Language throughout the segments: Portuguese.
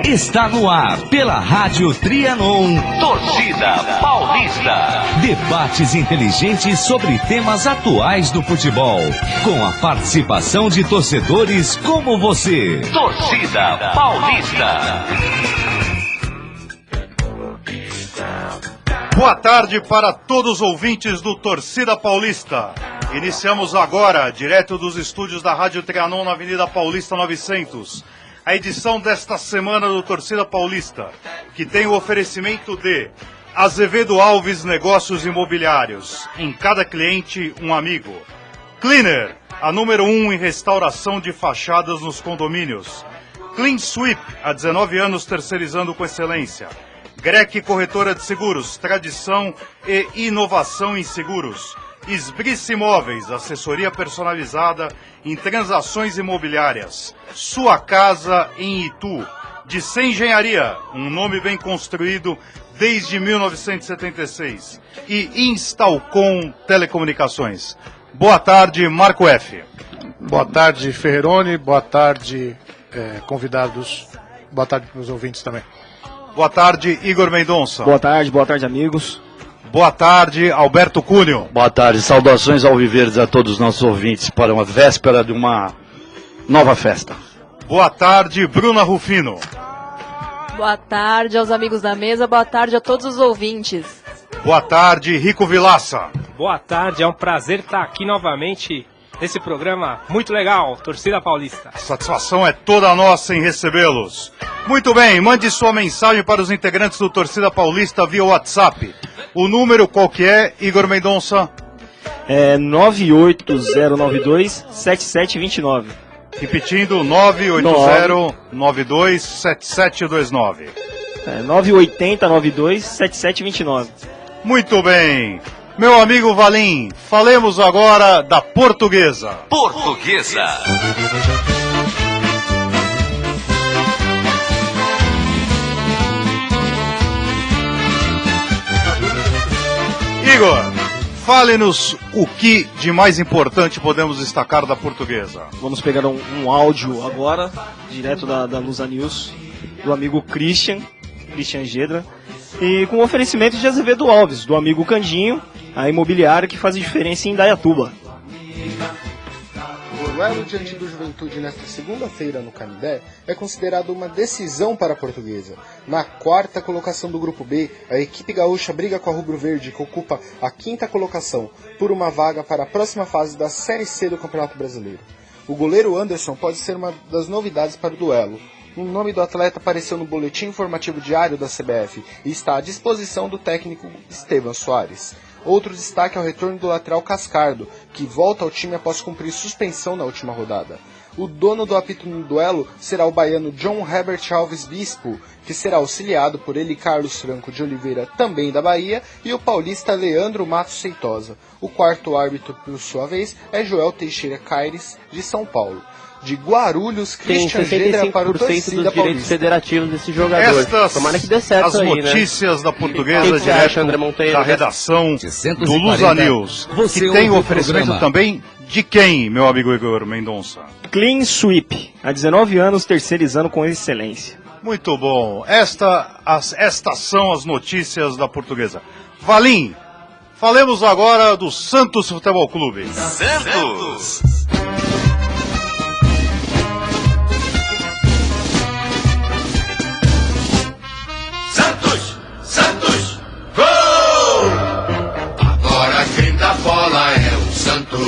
Está no ar, pela Rádio Trianon, Torcida Paulista. Debates inteligentes sobre temas atuais do futebol, com a participação de torcedores como você. Torcida Paulista. Boa tarde para todos os ouvintes do Torcida Paulista. Iniciamos agora, direto dos estúdios da Rádio Trianon, na Avenida Paulista 900. A edição desta semana do Torcida Paulista, que tem o oferecimento de Azevedo Alves Negócios Imobiliários. Em cada cliente, um amigo. Cleaner, a número 1 em restauração de fachadas nos condomínios. Clean Sweep, há 19 anos terceirizando com excelência. Grec Corretora de Seguros, tradição e inovação em seguros. Esbrice Imóveis, assessoria personalizada em transações imobiliárias. Sua casa em Itu. Dice Engenharia, um nome bem construído desde 1976. E Instalcom Telecomunicações. Boa tarde, Marco F. Boa tarde, Ferreroni. Boa tarde, convidados. Boa tarde para os ouvintes também. Boa tarde, Igor Mendonça. Boa tarde, amigos. Boa tarde, Alberto Cunho. Boa tarde, saudações alviverdes a todos os nossos ouvintes para uma véspera de uma nova festa. Boa tarde, Bruna Rufino. Boa tarde aos amigos da mesa, boa tarde a todos os ouvintes. Boa tarde, Rico Vilaça. Boa tarde, é um prazer estar aqui novamente nesse programa muito legal, Torcida Paulista. A satisfação é toda nossa em recebê-los. Muito bem, mande sua mensagem para os integrantes do Torcida Paulista via WhatsApp. O número qual que é, Igor Mendonça? É 98092-7729. Repetindo, 98092-7729. 98092-7729. Muito bem. Meu amigo Valim, falemos agora da Portuguesa. Portuguesa. Igor, fale-nos o que de mais importante podemos destacar da Portuguesa. Vamos pegar um áudio agora, direto da Lusa News, do amigo Christian Gedra, e com oferecimento de Azevedo Alves, do amigo Candinho, a imobiliária que faz a diferença em Indaiatuba. O duelo diante do Juventude nesta segunda-feira no Canindé é considerado uma decisão para a Portuguesa. Na quarta colocação do Grupo B, a equipe gaúcha briga com a Rubro Verde, que ocupa a quinta colocação, por uma vaga para a próxima fase da Série C do Campeonato Brasileiro. O goleiro Anderson pode ser uma das novidades para o duelo. O nome do atleta apareceu no boletim informativo diário da CBF e está à disposição do técnico Esteban Soares. Outro destaque é o retorno do lateral Cascardo, que volta ao time após cumprir suspensão na última rodada. O dono do apito no duelo será o baiano John Herbert Alves Bispo, que será auxiliado por ele Carlos Franco de Oliveira, também da Bahia, e o paulista Leandro Matos Seitosa. O quarto árbitro, por sua vez, é Joel Teixeira Caires, de São Paulo. De Guarulhos, Christian Gedra para o Torcida dos direitos federativos desse jogador. Tomara que dê certo as notícias da Portuguesa direto da redação do Lusa News, que tem o oferecimento também de quem, meu amigo Igor Mendonça? Clean Sweep, há 19 anos terceirizando com excelência. Muito bom. Estas são as notícias da Portuguesa. Valim, falemos agora do Santos Futebol Clube. Santos! Santos, gol! Agora quem dá bola é o Santos.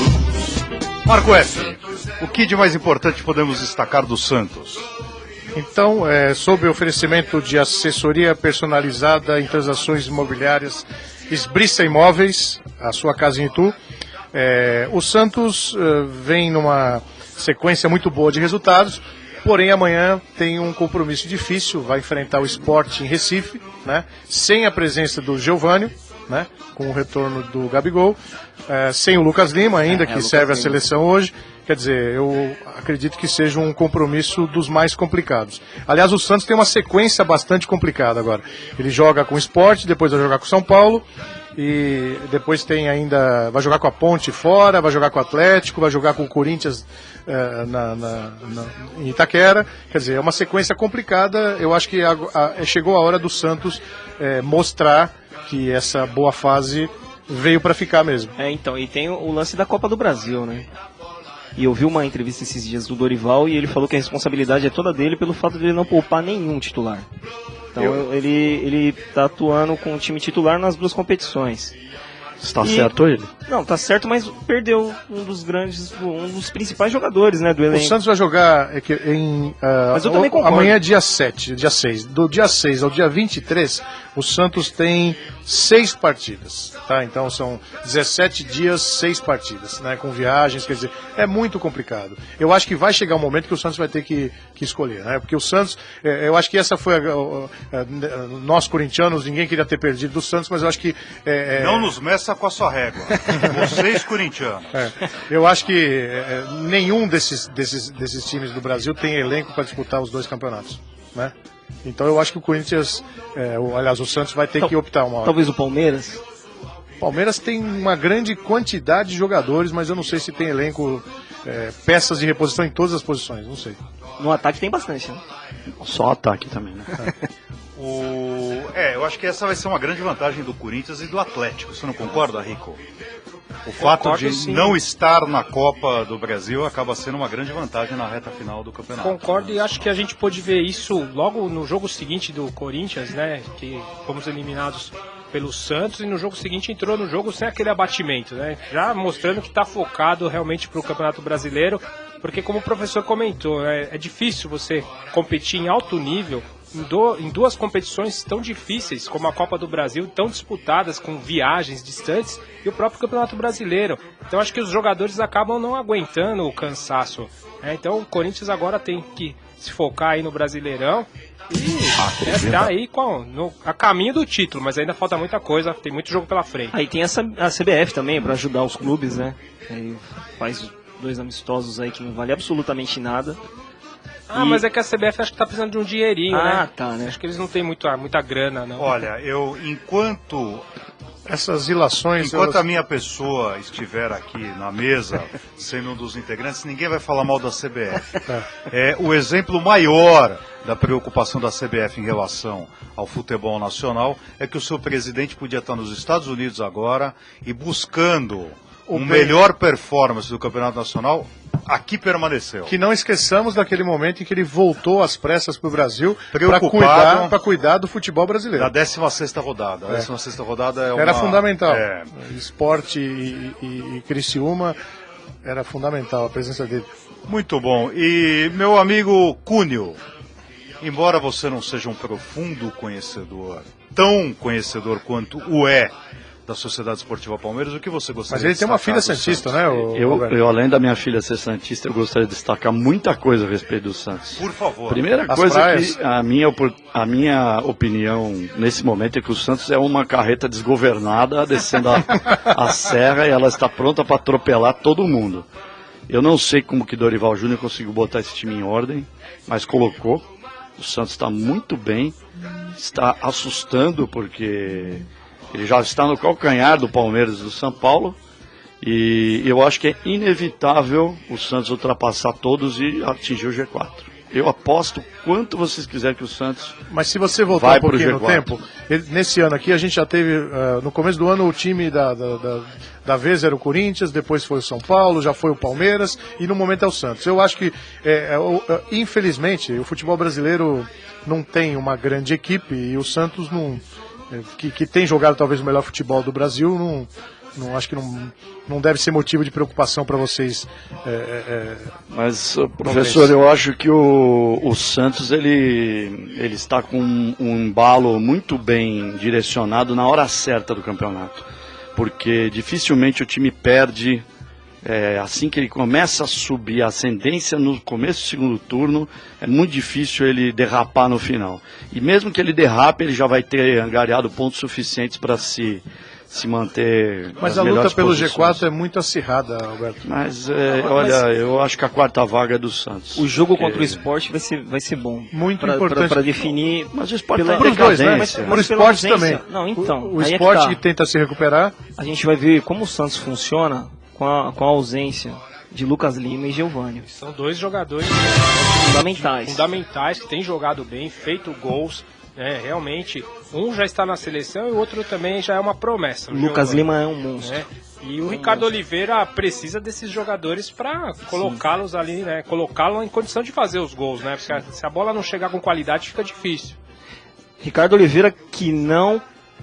Marco F, o que de mais importante podemos destacar do Santos? Então, sob o oferecimento de assessoria personalizada em transações imobiliárias, Esbriça Imóveis, a sua casa em Itu, o Santos vem numa sequência muito boa de resultados. Porém, amanhã tem um compromisso difícil, vai enfrentar o Sport em Recife, né, sem a presença do Geovânio, né, com o retorno do Gabigol, sem o Lucas Lima ainda, que serve a seleção hoje, Quer dizer, eu acredito que seja um compromisso dos mais complicados. Aliás, o Santos tem uma sequência bastante complicada agora. Ele joga com o Sport, depois vai jogar com o São Paulo, e depois tem ainda... vai jogar com a Ponte fora, vai jogar com o Atlético, vai jogar com o Corinthians em Itaquera. Quer dizer, é uma sequência complicada. Eu acho que chegou a hora do Santos mostrar que essa boa fase veio para ficar mesmo. Então, e tem o lance da Copa do Brasil, né? E eu vi uma entrevista esses dias do Dorival e ele falou que a responsabilidade é toda dele pelo fato de ele não poupar nenhum titular. Então ele tá atuando com o time titular nas duas competições. Está certo ele? Não, tá certo, mas perdeu um dos principais jogadores, né, do elenco. O Santos vai jogar mas eu também concordo. Amanhã é dia 6. Do dia 6 ao dia 23, o Santos tem 6 partidas, tá? Então são 17 dias, 6 partidas, né? Com viagens, quer dizer, é muito complicado. Eu acho que vai chegar um momento que o Santos vai ter que escolher, né? Porque o Santos, eu acho que essa foi nós corintianos, ninguém queria ter perdido do Santos, mas eu acho que... Não nos meça com a sua régua. Vocês corintianos. Eu acho que nenhum desses times do Brasil tem elenco para disputar os 2 campeonatos, né? Então eu acho que o Corinthians, aliás, o Santos vai ter que optar uma hora. Talvez o Palmeiras? O Palmeiras tem uma grande quantidade de jogadores, mas eu não sei se tem elenco, peças de reposição em todas as posições, não sei. No ataque tem bastante, né? Só ataque também, né? Eu acho que essa vai ser uma grande vantagem do Corinthians e do Atlético. Você não concorda, Rico? O fato de não estar na Copa do Brasil acaba sendo uma grande vantagem na reta final do campeonato. Concordo, e acho que a gente pôde ver isso logo no jogo seguinte do Corinthians, né? Que fomos eliminados pelo Santos e no jogo seguinte entrou no jogo sem aquele abatimento, né? Já mostrando que está focado realmente para o Campeonato Brasileiro, porque como o professor comentou, né, é difícil você competir em alto nível em duas competições tão difíceis como a Copa do Brasil, tão disputadas, com viagens distantes, e o próprio Campeonato Brasileiro. Então acho que os jogadores acabam não aguentando o cansaço, né? Então o Corinthians agora tem que se focar aí no Brasileirão e tá aí a caminho do título, mas ainda falta muita coisa, tem muito jogo pela frente. Aí tem a CBF também para ajudar os clubes, né? Aí faz 2 amistosos aí que não vale absolutamente nada. Mas é que a CBF acho que tá precisando de um dinheirinho, né? Tá, né? Acho que eles não têm muita grana, não. Olha, enquanto essas ilações... Enquanto a minha pessoa estiver aqui na mesa, sendo um dos integrantes, ninguém vai falar mal da CBF. O exemplo maior da preocupação da CBF em relação ao futebol nacional é que o seu presidente podia estar nos Estados Unidos agora e buscando melhor performance do Campeonato Nacional, aqui permaneceu. Que não esqueçamos daquele momento em que ele voltou às pressas para o Brasil para cuidar do futebol brasileiro. Da 16ª rodada. A 16ª rodada era fundamental. Esporte e Criciúma, era fundamental a presença dele. Muito bom. E meu amigo Cúnio, embora você não seja um profundo conhecedor, tão conhecedor quanto o da Sociedade Esportiva Palmeiras, o que você gostaria de destacar? Mas ele tem uma filha santista, né? Eu, além da minha filha ser santista, eu gostaria de destacar muita coisa a respeito do Santos. Por favor. Primeira coisa que a minha opinião nesse momento é que o Santos é uma carreta desgovernada descendo a serra e ela está pronta para atropelar todo mundo. Eu não sei como que Dorival Júnior conseguiu botar esse time em ordem, mas colocou. O Santos está muito bem, está assustando porque ele já está no calcanhar do Palmeiras e do São Paulo. E eu acho que é inevitável o Santos ultrapassar todos e atingir o G4. Eu aposto quanto vocês quiserem que o Santos... Mas se você voltar um pouquinho no tempo, nesse ano aqui a gente já teve, no começo do ano, o time da vez era o Corinthians, depois foi o São Paulo, já foi o Palmeiras e no momento é o Santos. Eu acho que, infelizmente, o futebol brasileiro não tem uma grande equipe e o Santos não... Que tem jogado talvez o melhor futebol do Brasil, acho que não deve ser motivo de preocupação para vocês. Mas, professor, eu acho que o Santos ele está com um embalo muito bem direcionado na hora certa do campeonato, porque dificilmente o time perde assim que ele começa a subir a ascendência no começo do segundo turno, é muito difícil ele derrapar no final. E mesmo que ele derrape, ele já vai ter angariado pontos suficientes para se se manter. Mas a luta pelo G4 é muito acirrada, Alberto. Mas, olha, eu acho que a quarta vaga é do Santos. O jogo contra o Sport vai ser bom. Muito importante. Para definir. Mas o Sport para os dois, né? Mas o Sport também. Não, então. O Sport que tenta se recuperar. A gente vai ver como o Santos funciona com a ausência de Lucas Lima e Geovânio. São dois jogadores fundamentais que têm jogado bem, feito gols. Realmente, um já está na seleção e o outro também já é uma promessa. Lucas Lima é um monstro. E o Ricardo Oliveira precisa desses jogadores para colocá-los ali, né? Colocá-lo em condição de fazer os gols, né? Porque se a bola não chegar com qualidade, fica difícil. Ricardo Oliveira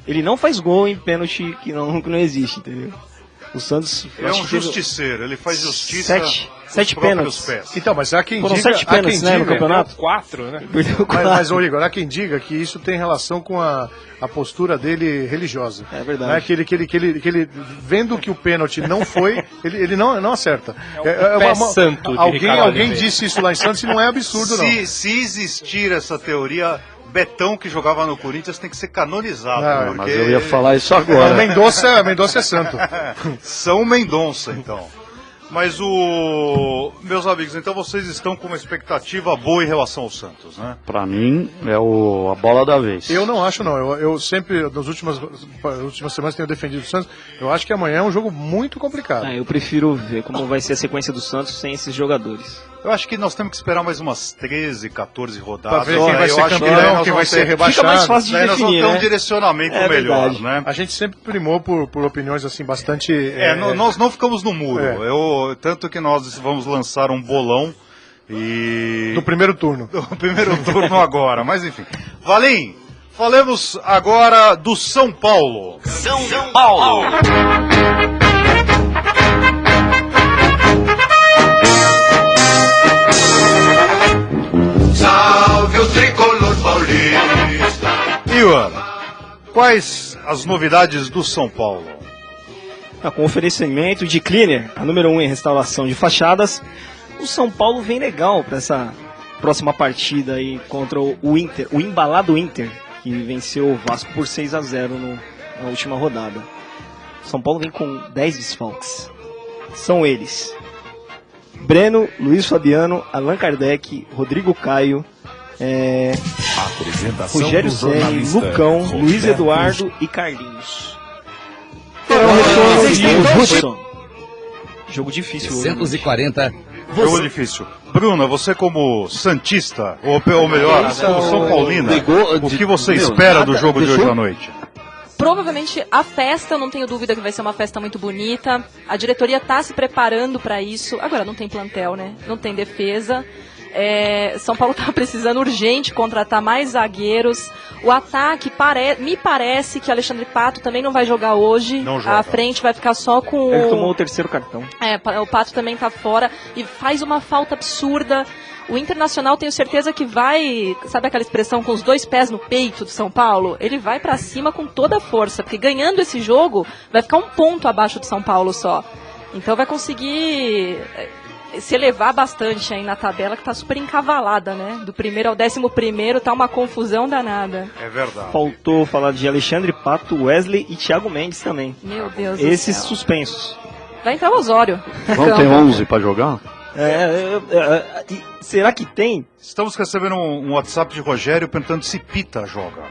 ele não faz gol em pênalti que não existe, entendeu? O Santos... Ele é um justiceiro, ele faz justiça... Sete pênaltis. Então, mas há quem Foram diga... 7 pênaltis, né, no campeonato? 4, né? Mas, ô Igor, há quem diga que isso tem relação com a postura dele religiosa. É verdade. Né? Que ele, vendo que o pênalti não foi, ele não acerta. Santo alguém disse isso lá em Santos e não é absurdo, não. Se existir essa teoria... Betão, que jogava no Corinthians, tem que ser canonizado. Porque... Mas eu ia falar isso agora. Mendonça é santo. São Mendonça, então. Mas meus amigos, então vocês estão com uma expectativa boa em relação ao Santos, né? Pra mim, é a bola da vez. Eu não acho, não. Eu sempre, nas últimas semanas, tenho defendido o Santos. Eu acho que amanhã é um jogo muito complicado. Eu prefiro ver como vai ser a sequência do Santos sem esses jogadores. Eu acho que nós temos que esperar mais umas 13, 14 rodadas. Pra ver quem vai ser campeão, quem vai ser rebaixado. Fica mais fácil de definir, nós vamos ter um direcionamento melhor, verdade. né? A gente sempre primou por opiniões assim bastante... nós não ficamos no muro. Tanto que nós vamos lançar um bolão do primeiro turno. Do primeiro turno agora, mas enfim. Valim, falemos agora do São Paulo. São Paulo. Salve o tricolor paulista. Ivan, quais as novidades do São Paulo? Com oferecimento de Cleaner, a número 1 em restauração de fachadas, o São Paulo vem legal para essa próxima partida aí contra o Inter, o embalado Inter, que venceu o Vasco por 6-0 na última rodada. O São Paulo vem com 10 desfalques. São eles: Breno, Luiz Fabiano, Allan Kardec, Rodrigo Caio, Rogério Ceni, Lucão, Luiz Eduardo e Carlinhos. Jogo difícil hoje. 140. Jogo difícil. Bruna, você como santista, ou melhor, como São Paulina, o que você espera do jogo de hoje à noite? Provavelmente a festa, eu não tenho dúvida que vai ser uma festa muito bonita. A diretoria está se preparando para isso. Agora não tem plantel, né? Não tem defesa. São Paulo está precisando urgente contratar mais zagueiros. O ataque, me parece que Alexandre Pato também não vai jogar hoje. Não joga. A frente vai ficar só com Ele tomou o terceiro cartão. O Pato também está fora e faz uma falta absurda. O Internacional, tenho certeza que vai, sabe aquela expressão com os 2 pés no peito do São Paulo? Ele vai pra cima com toda a força, porque ganhando esse jogo vai ficar 1 ponto abaixo do São Paulo só. Então vai conseguir se elevar bastante aí na tabela, que tá super encavalada, né? Do primeiro ao 11º tá uma confusão danada. É verdade. Faltou falar de Alexandre Pato, Wesley e Thiago Mendes também. Meu Deus do Esses céu. suspensos. Vai entrar o Osório. Vão ter 11 pra jogar? Será que tem? Estamos recebendo um WhatsApp de Rogério perguntando se Pita joga.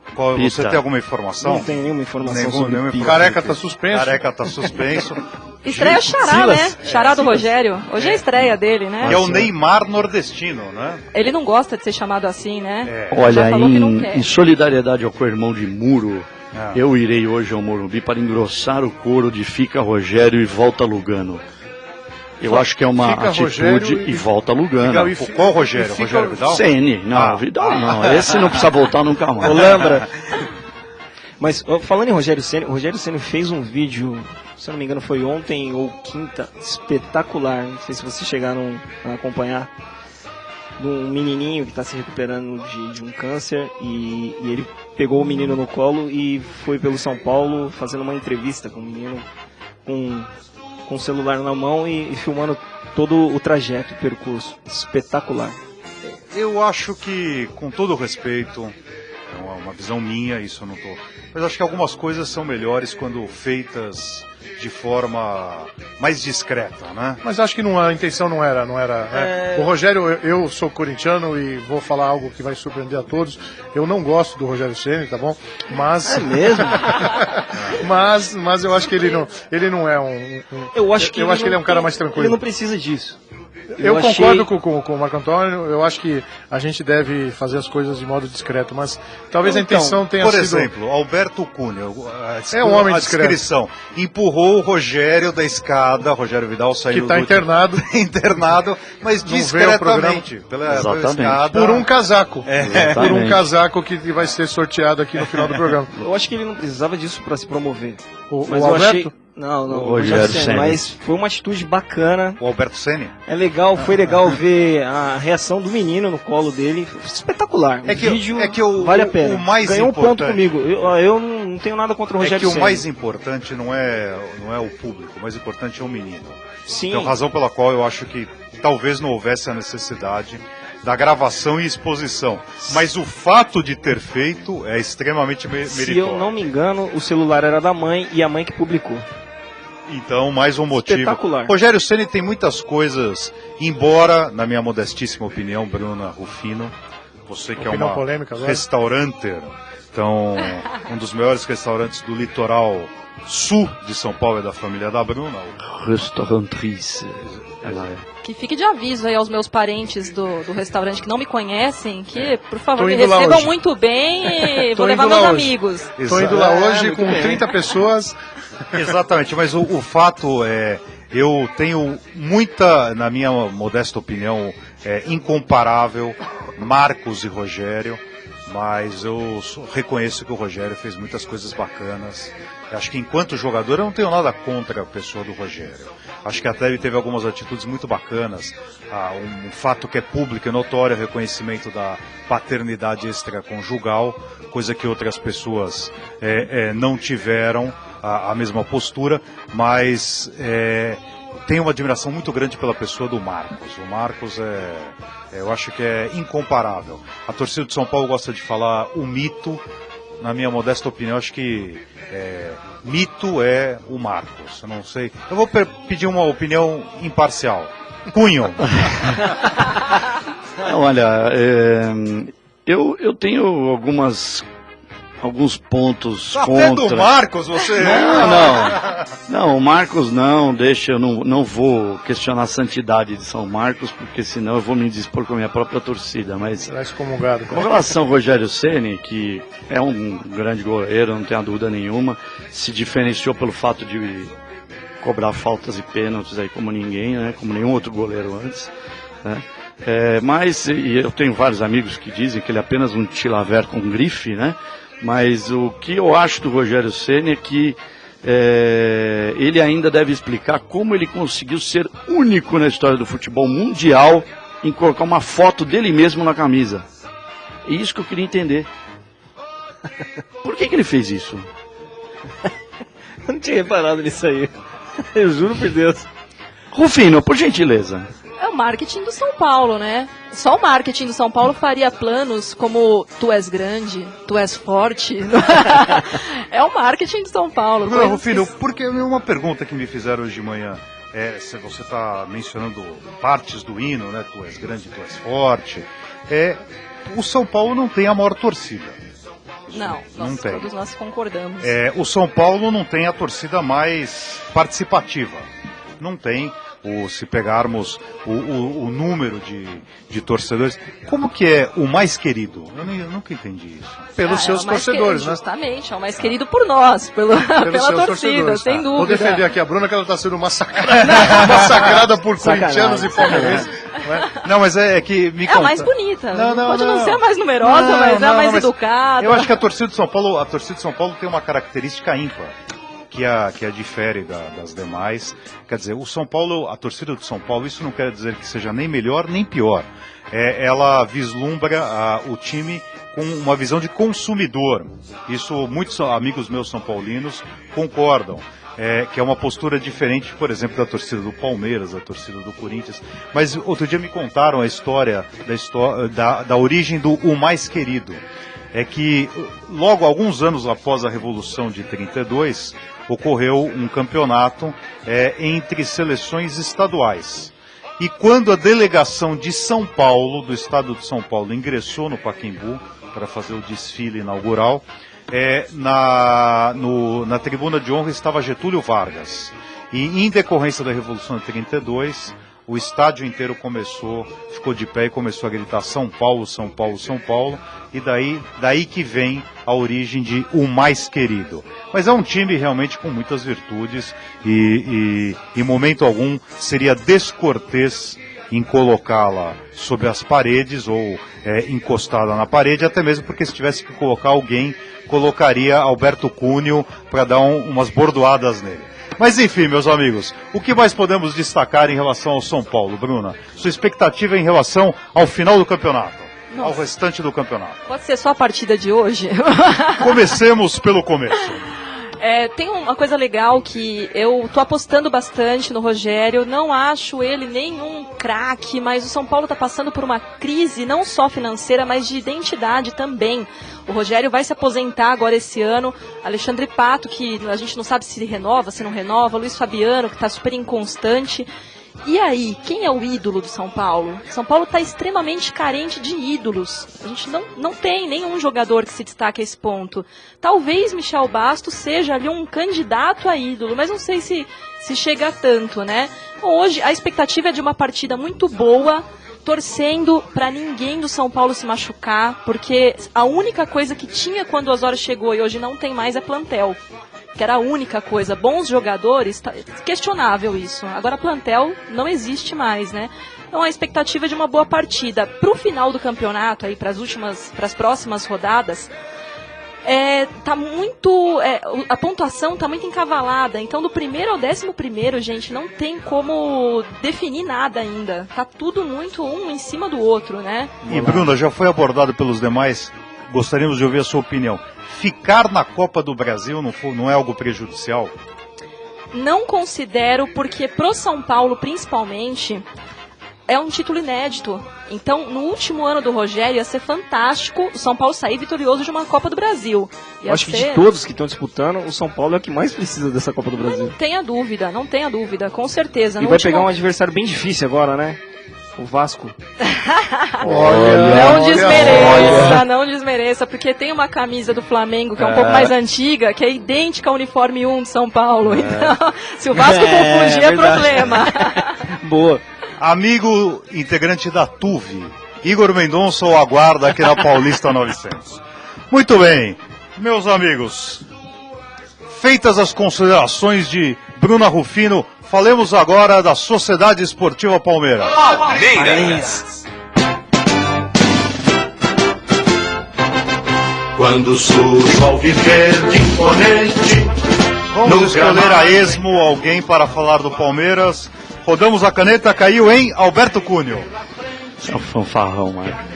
Pita. Você tem alguma informação? Não tem nenhuma informação sobre nenhuma Pita. Careca tá suspenso. Careca tá suspenso. Estreia Xará, né? Xará do Rogério. Hoje é a estreia dele, né? Que é o Neymar nordestino, né? Ele não gosta de ser chamado assim, né? Olha, Já falou que não quer. em solidariedade ao co-irmão de Muro, eu irei hoje ao Morumbi para engrossar o coro de Fica Rogério e Volta Lugano. Eu acho que é uma atitude e volta Lugano. Qual Rogério? Rogério Vidal? Ceni, não, Vidal não. Esse não precisa voltar nunca mais. Lembra? Mas falando em Rogério Ceni fez um vídeo, se eu não me engano foi ontem ou quinta, espetacular. Não sei se vocês chegaram a acompanhar. De um menininho que está se recuperando de um câncer e ele pegou o menino no colo e foi pelo São Paulo fazendo uma entrevista com o menino com o celular na mão e filmando todo o trajeto, o percurso. Espetacular. Eu acho que, com todo o respeito, uma visão minha, isso eu não tô. Mas acho que algumas coisas são melhores quando feitas de forma mais discreta, né? Mas acho que a intenção não era. O Rogério, eu sou corintiano e vou falar algo que vai surpreender a todos. Eu não gosto do Rogério Ceni, tá bom? Mas... É mesmo? mas eu acho que ele não é Eu acho que ele é um cara mais tranquilo. Ele não precisa disso. Eu concordo com o Marco Antônio, eu acho que a gente deve fazer as coisas de modo discreto, mas talvez a intenção tenha sido... Por exemplo, Alberto Cunha, é um homem discreto. Descrição, empurrou o Rogério da escada, Rogério Vidal saiu... Que está internado, mas discretamente, pela escada. Por um casaco. Por um casaco que vai ser sorteado aqui no final do programa. Eu acho que ele não precisava disso para se promover. Mas eu achei... Não, o Rogério Ceni. Mas foi uma atitude bacana. O Alberto Ceni? Foi legal ver a reação do menino no colo dele. Espetacular. Vale a pena. O mais ganhou importante, um ponto comigo. Eu não tenho nada contra o Rogério Ceni. O mais importante não é o público, o mais importante é o menino. Sim. Então, a razão pela qual eu acho que talvez não houvesse a necessidade da gravação e exposição. Mas o fato de ter feito é extremamente meritório. Se eu não me engano, o celular era da mãe e a mãe que publicou. Então, mais um motivo. Espetacular. Rogério Ceni tem muitas coisas, embora, na minha modestíssima opinião, Bruna Rufino, você que opinião é uma polêmica agora. restauranter, então, um dos maiores restaurantes do litoral sul de São Paulo é da família da Bruna. Restaurantrice. Ela é. Que fique de aviso aí aos meus parentes do restaurante que não me conhecem, que, por favor, me indo lá recebam hoje. muito bem e vou Tô levar indo lá meus hoje. amigos. Estou indo lá hoje com 30 pessoas. Exatamente, mas o fato é, eu tenho muita, na minha modesta opinião, incomparável, Marcos e Rogério, mas eu reconheço que o Rogério fez muitas coisas bacanas. Acho que enquanto jogador eu não tenho nada contra a pessoa do Rogério. Acho que até ele teve algumas atitudes muito bacanas. Um fato que é público e notório, reconhecimento da paternidade extraconjugal, coisa que outras pessoas não tiveram a mesma postura, mas tenho uma admiração muito grande pela pessoa do Marcos. O Marcos eu acho que é incomparável. A torcida de São Paulo gosta de falar o mito. Na minha modesta opinião, acho que mito é o Marcos. Eu não sei. Eu vou pedir uma opinião imparcial. Cunho. Olha, eu tenho alguns pontos até contra. Do Marcos, você... Não, o Marcos não, eu não vou questionar a santidade de São Marcos, porque senão eu vou me dispor com a minha própria torcida, mas... Será excomungado. Com relação ao Rogério Ceni, que é um grande goleiro, não tenho a dúvida nenhuma, se diferenciou pelo fato de cobrar faltas e pênaltis aí como ninguém, né, como nenhum outro goleiro antes, né? Mas eu tenho vários amigos que dizem que ele é apenas um tilaver com grife, né? Mas o que eu acho do Rogério Ceni é que ele ainda deve explicar como ele conseguiu ser único na história do futebol mundial em colocar uma foto dele mesmo na camisa. É isso que eu queria entender. Por que ele fez isso? Eu não tinha reparado nisso aí. Eu juro por Deus. Rufino, por gentileza. É o marketing do São Paulo, né? Só o marketing do São Paulo faria planos como tu és grande, tu és forte. É o marketing do São Paulo. Não, Rufino, porque uma pergunta que me fizeram hoje de manhã. Se você está mencionando partes do hino, né? Tu és grande, tu és forte. O São Paulo não tem a maior torcida. Não tem. Todos nós concordamos. O São Paulo não tem a torcida mais participativa. Não tem. Se pegarmos o número de torcedores, como que é o mais querido? Eu nunca entendi isso. Pelos seus torcedores, né? Justamente, é o mais querido por nós, pela torcida, sem dúvida. Vou defender aqui a Bruna, que ela está sendo massacrada por corintianos e palmeirenses. Não, mas é que me a mais bonita. Pode não ser a mais numerosa, mas é a mais educada. Eu acho que a torcida de São Paulo tem uma característica ímpar. Que a difere das demais. Quer dizer, a torcida do São Paulo, isso não quer dizer que seja nem melhor nem pior. Ela vislumbra o time com uma visão de consumidor. Isso muitos amigos meus são paulinos concordam. que é uma postura diferente, por exemplo, da torcida do Palmeiras, da torcida do Corinthians. Mas outro dia me contaram a história da origem do O Mais Querido. É que logo alguns anos após a Revolução de 32, ocorreu um campeonato entre seleções estaduais. E quando a delegação de São Paulo, do estado de São Paulo, ingressou no Pacaembu para fazer o desfile inaugural, na tribuna de honra estava Getúlio Vargas. E em decorrência da Revolução de 32, o estádio inteiro ficou de pé e começou a gritar São Paulo, São Paulo, São Paulo. E daí que vem a origem de O Mais Querido. Mas é um time realmente com muitas virtudes e em momento algum seria descortês em colocá-la sobre as paredes ou encostada na parede, até mesmo porque se tivesse que colocar alguém, colocaria Alberto Cunha para dar umas bordoadas nele. Mas enfim, meus amigos, o que mais podemos destacar em relação ao São Paulo, Bruna? Sua expectativa em relação ao final do campeonato? Nossa. Ao restante do campeonato. Pode ser só a partida de hoje? Comecemos pelo começo. Tem uma coisa legal que eu tô apostando bastante no Rogério, não acho ele nenhum craque, mas o São Paulo está passando por uma crise não só financeira, mas de identidade também. O Rogério vai se aposentar agora esse ano, Alexandre Pato, que a gente não sabe se renova, se não renova, Luiz Fabiano, que está super inconstante. E aí, quem é o ídolo do São Paulo? São Paulo está extremamente carente de ídolos. A gente não tem nenhum jogador que se destaque a esse ponto. Talvez Michel Bastos seja ali um candidato a ídolo, mas não sei se chega a tanto, né? Hoje a expectativa é de uma partida muito boa, torcendo para ninguém do São Paulo se machucar, porque a única coisa que tinha quando o Osório chegou e hoje não tem mais é plantel. Que era a única coisa, bons jogadores, questionável isso. Agora plantel não existe mais, né? Então a expectativa é de uma boa partida. Para o final do campeonato, para as próximas rodadas, a pontuação está muito encavalada. Então do primeiro ao 11º, gente, não tem como definir nada ainda. Tá tudo muito um em cima do outro, né? E Bruna, já foi abordado pelos demais, gostaríamos de ouvir a sua opinião. Ficar na Copa do Brasil não é algo prejudicial? Não considero, porque pro São Paulo, principalmente, é um título inédito. Então, no último ano do Rogério, ia ser fantástico o São Paulo sair vitorioso de uma Copa do Brasil. Acho que de todos que estão disputando, o São Paulo é o que mais precisa dessa Copa do Brasil. Não tenha dúvida, com certeza. E vai pegar um adversário bem difícil agora, né? O Vasco. Não desmereça, porque tem uma camisa do Flamengo que é um pouco mais antiga, que é idêntica ao uniforme 1 de São Paulo. Então, se o Vasco confundir, é problema. Boa. Amigo integrante da TUV, Igor Mendonça o aguarda aqui na Paulista 900. Muito bem, meus amigos, feitas as considerações de Bruna Rufino, falemos agora da Sociedade Esportiva Palmeiras. Palmeiras. Quando surge o alviverde imponente. Vamos escolher a esmo alguém para falar do Palmeiras. Rodamos a caneta, caiu em Alberto Cunha. É um fanfarrão, Marcos.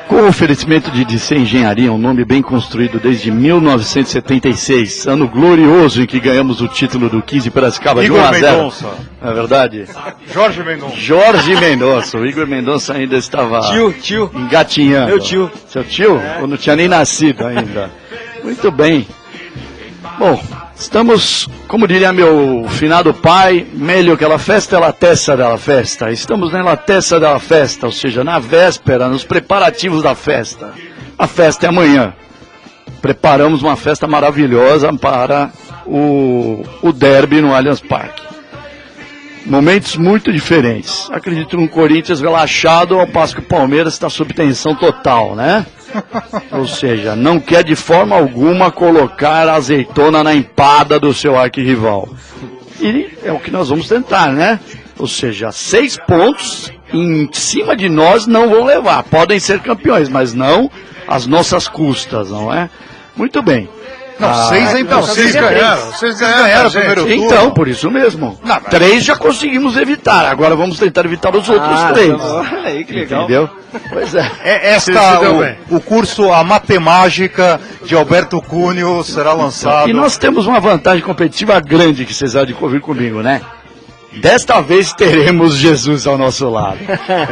Com o oferecimento de DC Engenharia, um nome bem construído desde 1976, ano glorioso em que ganhamos o título do 15 Piracicaba de 1-0. Mendonça. É verdade? Jorge Mendonça. Jorge Mendonça. O Igor Mendonça ainda estava tio. engatinhando. Meu tio. Seu tio? Eu não tinha nem nascido ainda. Muito bem. Bom, estamos, como diria meu finado pai, meglio que la festa é la testa della festa. Estamos na la testa della festa, ou seja, na véspera, nos preparativos da festa. A festa é amanhã. Preparamos uma festa maravilhosa para o derby no Allianz Parque. Momentos muito diferentes. Acredito no Corinthians relaxado, ao passo que o Palmeiras está sob tensão total, né? Ou seja, não quer de forma alguma colocar a azeitona na empada do seu arquirrival. E é o que nós vamos tentar, né? Ou seja, 6 pontos em cima de nós não vão levar. Podem ser campeões, mas não às nossas custas, não é? Muito bem. Não, 6 é impossível. Vocês ganharam o primeiro turno. Então, por isso mesmo. 3 já conseguimos evitar. Agora vamos tentar evitar os outros 3. Olha aí, que legal. Entendeu? Pois é. O curso A Matemática de Alberto Cunha será lançado. E nós temos uma vantagem competitiva grande que vocês hão de ouvir comigo, né? Desta vez teremos Jesus ao nosso lado.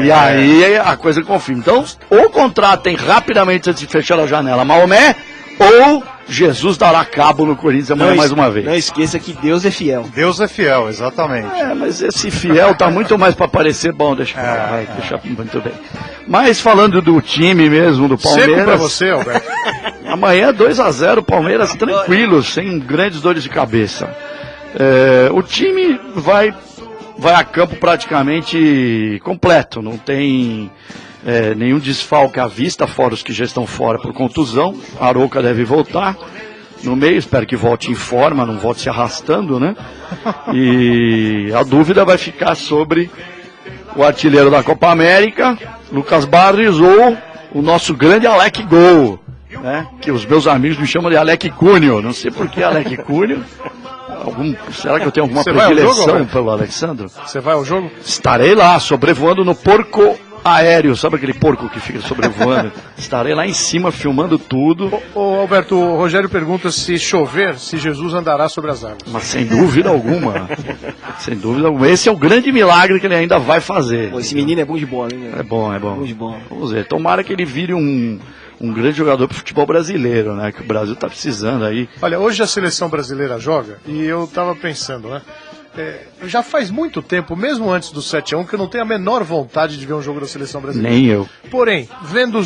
E aí a coisa confirma. Então, ou contratem rapidamente antes de fechar a janela Maomé, ou Jesus dará cabo no Corinthians amanhã mais uma vez. Não esqueça que Deus é fiel. Deus é fiel, exatamente. Mas esse fiel tá muito mais para parecer bom, deixa muito bem. Mas falando do time mesmo, do Palmeiras... Seco pra você, Alberto. Amanhã 2-0, Palmeiras tranquilo, sem grandes dores de cabeça. O time vai a campo praticamente completo, não tem nenhum desfalque à vista, fora os que já estão fora por contusão. Arouca deve voltar no meio, espero que volte em forma, não volte se arrastando, né? E a dúvida vai ficar sobre o artilheiro da Copa América, Lucas Barrios, ou o nosso grande Alec Gol, né? Que os meus amigos me chamam de Alec Cunha, não sei por que Alec Cunha. Será que eu tenho alguma predileção pelo Alexandre? Você vai ao jogo? Estarei lá, sobrevoando no porco aéreo. Sabe aquele porco que fica sobrevoando? Estarei lá em cima, filmando tudo. Ô Alberto, o Rogério pergunta se chover, se Jesus andará sobre as águas. Mas sem dúvida alguma. Sem dúvida alguma. Esse é o grande milagre que ele ainda vai fazer. Pô, esse menino é bom de bola, hein? É bom. Bom de bola. Vamos ver. Tomara que ele vire um grande jogador pro futebol brasileiro, né? Que o Brasil tá precisando aí. Olha, hoje a seleção brasileira joga e eu tava pensando, né? Já faz muito tempo, mesmo antes do 7-1, que eu não tenho a menor vontade de ver um jogo da seleção brasileira. Nem eu. Porém, vendo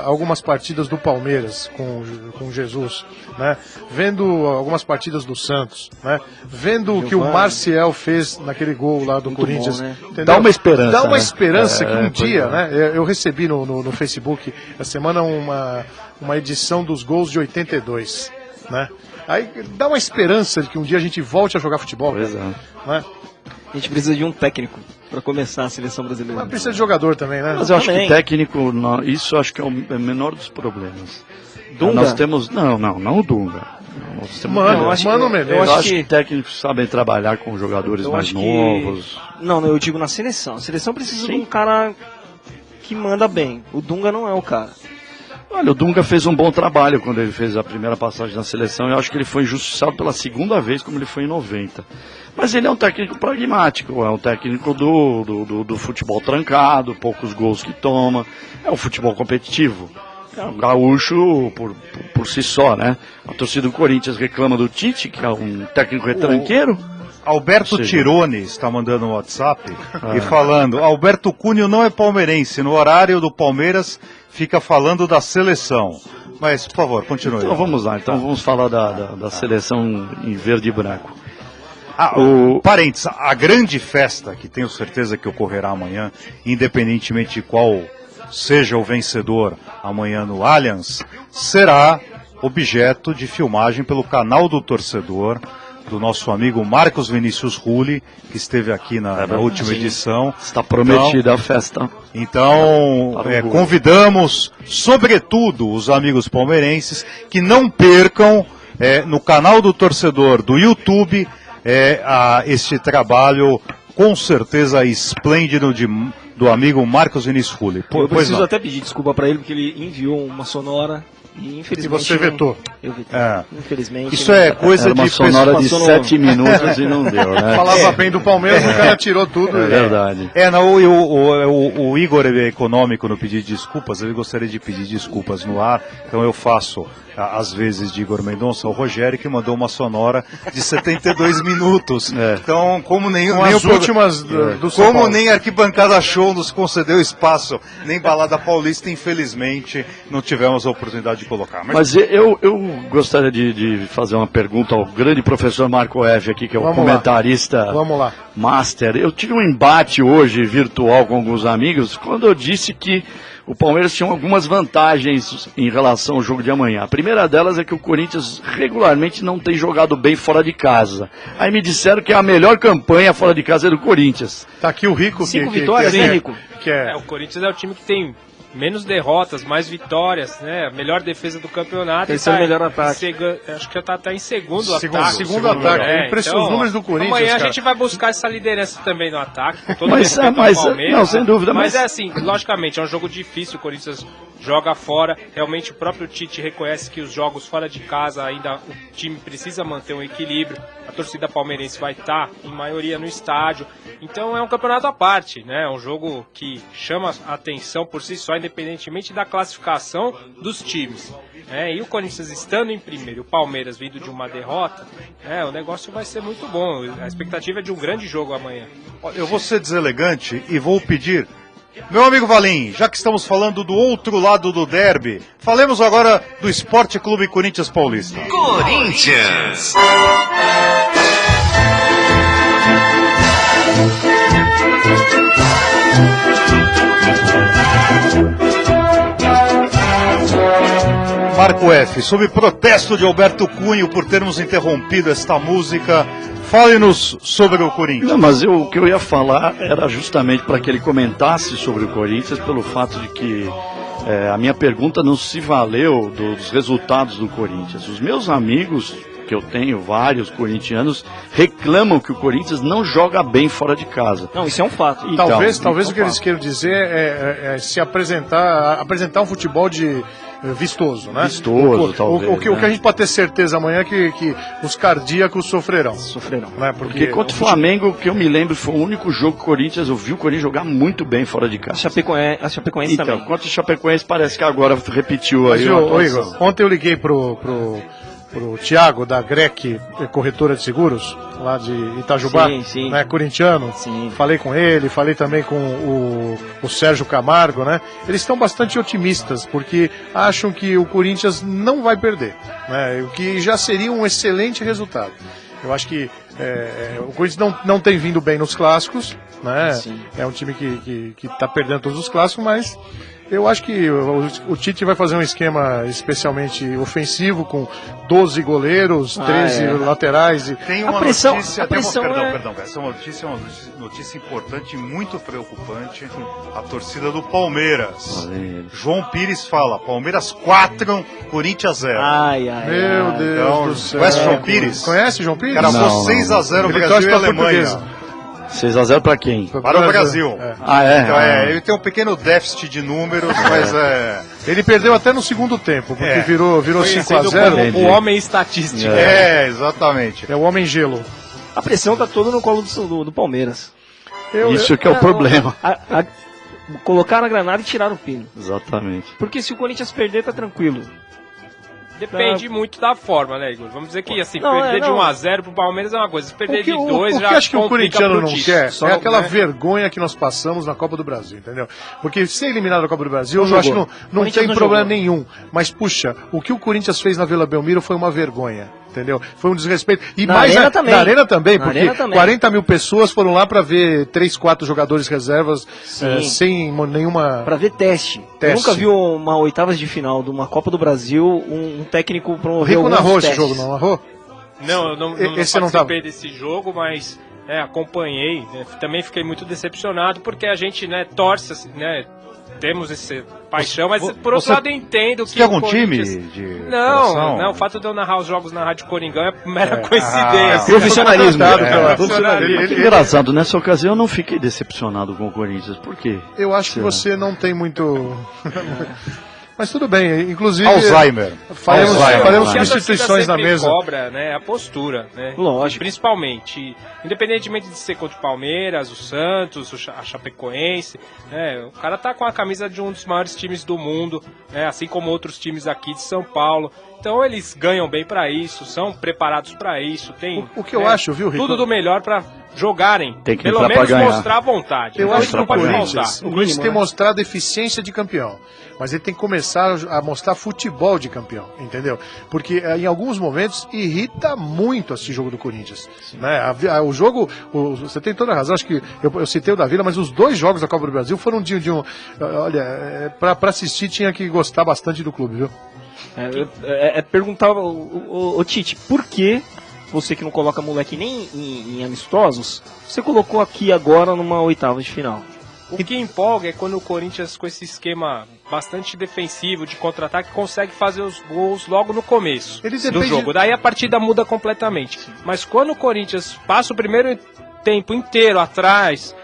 algumas partidas do Palmeiras com Jesus, né? Vendo algumas partidas do Santos, né? Vendo o que o Marcial fez naquele gol lá do muito Corinthians. Bom, né? Dá uma esperança. Dá uma esperança que um dia, né? Eu recebi no Facebook essa semana uma edição dos gols de 82, né? Aí dá uma esperança de que um dia a gente volte a jogar futebol. Pois é. Né? A gente precisa de um técnico para começar a seleção brasileira. Mas precisa de jogador também, né? Mas eu acho que técnico, isso acho que é o menor dos problemas. Dunga? Nós temos... Não o Dunga. Mano Menezes. Eu acho que técnicos sabem trabalhar com jogadores mais novos. Não, eu digo na seleção. A seleção precisa de um cara que manda bem. O Dunga não é o cara. Olha, o Dunga fez um bom trabalho quando ele fez a primeira passagem na seleção. Eu acho que ele foi injustiçado pela segunda vez, como ele foi em 90. Mas ele é um técnico pragmático, é um técnico do futebol trancado, poucos gols que toma. É um futebol competitivo. É um gaúcho por si só, né? A torcida do Corinthians reclama do Tite, que é um técnico retranqueiro. Alberto Tirone está mandando um WhatsApp e falando: Alberto Cunha não é palmeirense, no horário do Palmeiras fica falando da seleção. Mas, por favor, continue. Então vamos lá, vamos falar da seleção em verde e branco. Parênteses, a grande festa, que tenho certeza que ocorrerá amanhã, independentemente de qual seja o vencedor amanhã no Allianz, será objeto de filmagem pelo canal do torcedor, do nosso amigo Marcos Vinícius Rulli, que esteve aqui na última edição. Está prometida a festa. Então, convidamos, sobretudo, os amigos palmeirenses que não percam no canal do torcedor do YouTube este trabalho, com certeza esplêndido, do amigo Marcos Vinícius Rulli. Eu preciso até pedir desculpa para ele, porque ele enviou uma sonora. E infelizmente você vetou. Eu vetei. Infelizmente. Isso é coisa de uma sonora de 7 minutos e não deu, né? Falava bem do Palmeiras, o cara tirou tudo. É verdade. O Igor Econômico, no pedido de desculpas, ele gostaria de pedir desculpas no ar, então eu faço às vezes de Igor Mendonça, o Rogério, que mandou uma sonora de 72 minutos. Então, como nem Arquibancada Show nos concedeu espaço, nem Balada Paulista, infelizmente, não tivemos a oportunidade de colocar. Mas eu gostaria de fazer uma pergunta ao grande professor Marco F. aqui, que é o comentarista master. Eu tive um embate hoje virtual com alguns amigos, quando eu disse que o Palmeiras tinha algumas vantagens em relação ao jogo de amanhã. A primeira delas é que o Corinthians regularmente não tem jogado bem fora de casa. Aí me disseram que a melhor campanha fora de casa é do Corinthians. Tá aqui o Rico. 5 vitórias, hein, Rico? O Corinthians é o time que tem menos derrotas, mais vitórias, né? Melhor defesa do campeonato. Terceiro melhor ataque. Acho que já tá até em segundo ataque. Segundo ataque. Impressionante os números do Corinthians. Amanhã a gente vai buscar essa liderança também no ataque, com todo mas Palmeiras. Não, sem dúvida. Mas é assim, logicamente, é um jogo difícil, o Corinthians joga fora. Realmente o próprio Tite reconhece que os jogos fora de casa ainda o time precisa manter um equilíbrio. A torcida palmeirense vai estar, em maioria, no estádio. Então é um campeonato à parte, né? É um jogo que chama a atenção por si só, independentemente da classificação dos times. E o Corinthians estando em primeiro, o Palmeiras vindo de uma derrota, o negócio vai ser muito bom. A expectativa é de um grande jogo amanhã. Eu vou ser deselegante e vou pedir, meu amigo Valim, já que estamos falando do outro lado do derby, falemos agora do Esporte Clube Corinthians Paulista. Corinthians! Marco F, sob protesto de Alberto Cunha por termos interrompido esta música, fale-nos sobre o Corinthians. Não, mas o que eu ia falar era justamente para que ele comentasse sobre o Corinthians, pelo fato de que a minha pergunta não se valeu dos resultados do Corinthians. Os meus amigos, que eu tenho vários corintianos, reclamam que o Corinthians não joga bem fora de casa. Não, isso é um fato. Então, talvez o que eles queiram dizer é se apresentar um futebol de vistoso, né? Vistoso, talvez. O que a gente pode ter certeza amanhã é que os cardíacos sofrerão. Né? Porque contra o Flamengo, o que eu me lembro, foi o único jogo que o Corinthians, eu vi o Corinthians jogar muito bem fora de casa. A Chapecoense também. Então, contra o Chapecoense parece que agora repetiu aí. Mas, Igor, ontem eu liguei pro Thiago, da Grec Corretora de Seguros, lá de Itajubá, sim. Né, corintiano. Sim. Falei com ele, falei também com o Sérgio Camargo, né? Eles estão bastante otimistas, porque acham que o Corinthians não vai perder, né? O que já seria um excelente resultado. Eu acho que o Corinthians não tem vindo bem nos clássicos, né? Sim. É um time que está perdendo todos os clássicos, mas eu acho que o Tite vai fazer um esquema especialmente ofensivo, com 12 goleiros, 13 laterais. Tem uma notícia, essa notícia é uma notícia importante e muito preocupante. A torcida do Palmeiras. João Pires fala, Palmeiras 4, Corinthians 0. Meu Deus do céu. Conhece o João Pires? Conhece o João Pires? Cara, 6-0 Brasil e Alemanha. 6-0 para quem? Para o Brasil. Então, ele tem um pequeno déficit de números, mas ele perdeu até no segundo tempo, porque virou 5-0. O homem estatístico. Exatamente. É o homem gelo. A pressão tá toda no colo do Palmeiras. Isso que é o problema. Colocaram a granada e tiraram o pino. Exatamente. Porque se o Corinthians perder, tá tranquilo. Depende muito da forma, né, Igor? Vamos dizer que assim, perder de 1-0 pro Palmeiras é uma coisa, se perder de 2 já acho que o corintiano não quer Só, aquela vergonha que nós passamos na Copa do Brasil, entendeu? Porque ser eliminado da Copa do Brasil, eu acho que não tem problema nenhum. Mas, puxa, o que o Corinthians fez na Vila Belmiro foi uma vergonha. Entendeu? Foi um desrespeito. E na Arena também, porque 40 mil pessoas foram lá para ver 3, 4 jogadores reservas sem nenhuma. Para ver teste. Eu nunca vi uma oitavas de final de uma Copa do Brasil, um técnico promover alguns testes. Rico narrou esse jogo, não narrou? Não, eu não participei desse jogo, mas acompanhei. Também fiquei muito decepcionado, porque a gente torce, assim, temos essa paixão, mas por outro lado eu entendo que tem algum time de não, o fato de eu narrar os jogos na Rádio Coringão é mera coincidência. Profissionalismo. Engraçado, nessa ocasião eu não fiquei decepcionado com o Corinthians. Por quê? Eu acho que você não tem muito... Mas tudo bem, inclusive... Alzheimer. Faremos substituições na mesa. Cobra, a postura, Lógico. Principalmente, independentemente de ser contra o Palmeiras, o Santos, a Chapecoense, o cara tá com a camisa de um dos maiores times do mundo, assim como outros times aqui de São Paulo. Então eles ganham bem para isso, são preparados para isso, tem o que eu acho, viu, Rico? Tudo do melhor para jogarem, tem que pelo menos mostrar a vontade. Eu acho que o Corinthians tem mostrado eficiência de campeão, mas ele tem que começar a mostrar futebol de campeão, entendeu? Porque em alguns momentos irrita muito esse jogo do Corinthians, o jogo, você tem toda a razão, acho que eu citei o da Vila, mas os 2 jogos da Copa do Brasil foram de um olha, para assistir tinha que gostar bastante do clube, viu? Perguntar o Tite, por que você que não coloca moleque nem em amistosos, você colocou aqui agora numa oitava de final? O que empolga é quando o Corinthians, com esse esquema bastante defensivo, de contra-ataque, consegue fazer os gols logo no começo do jogo. Daí a partida muda completamente. Mas quando o Corinthians passa o primeiro tempo inteiro atrás...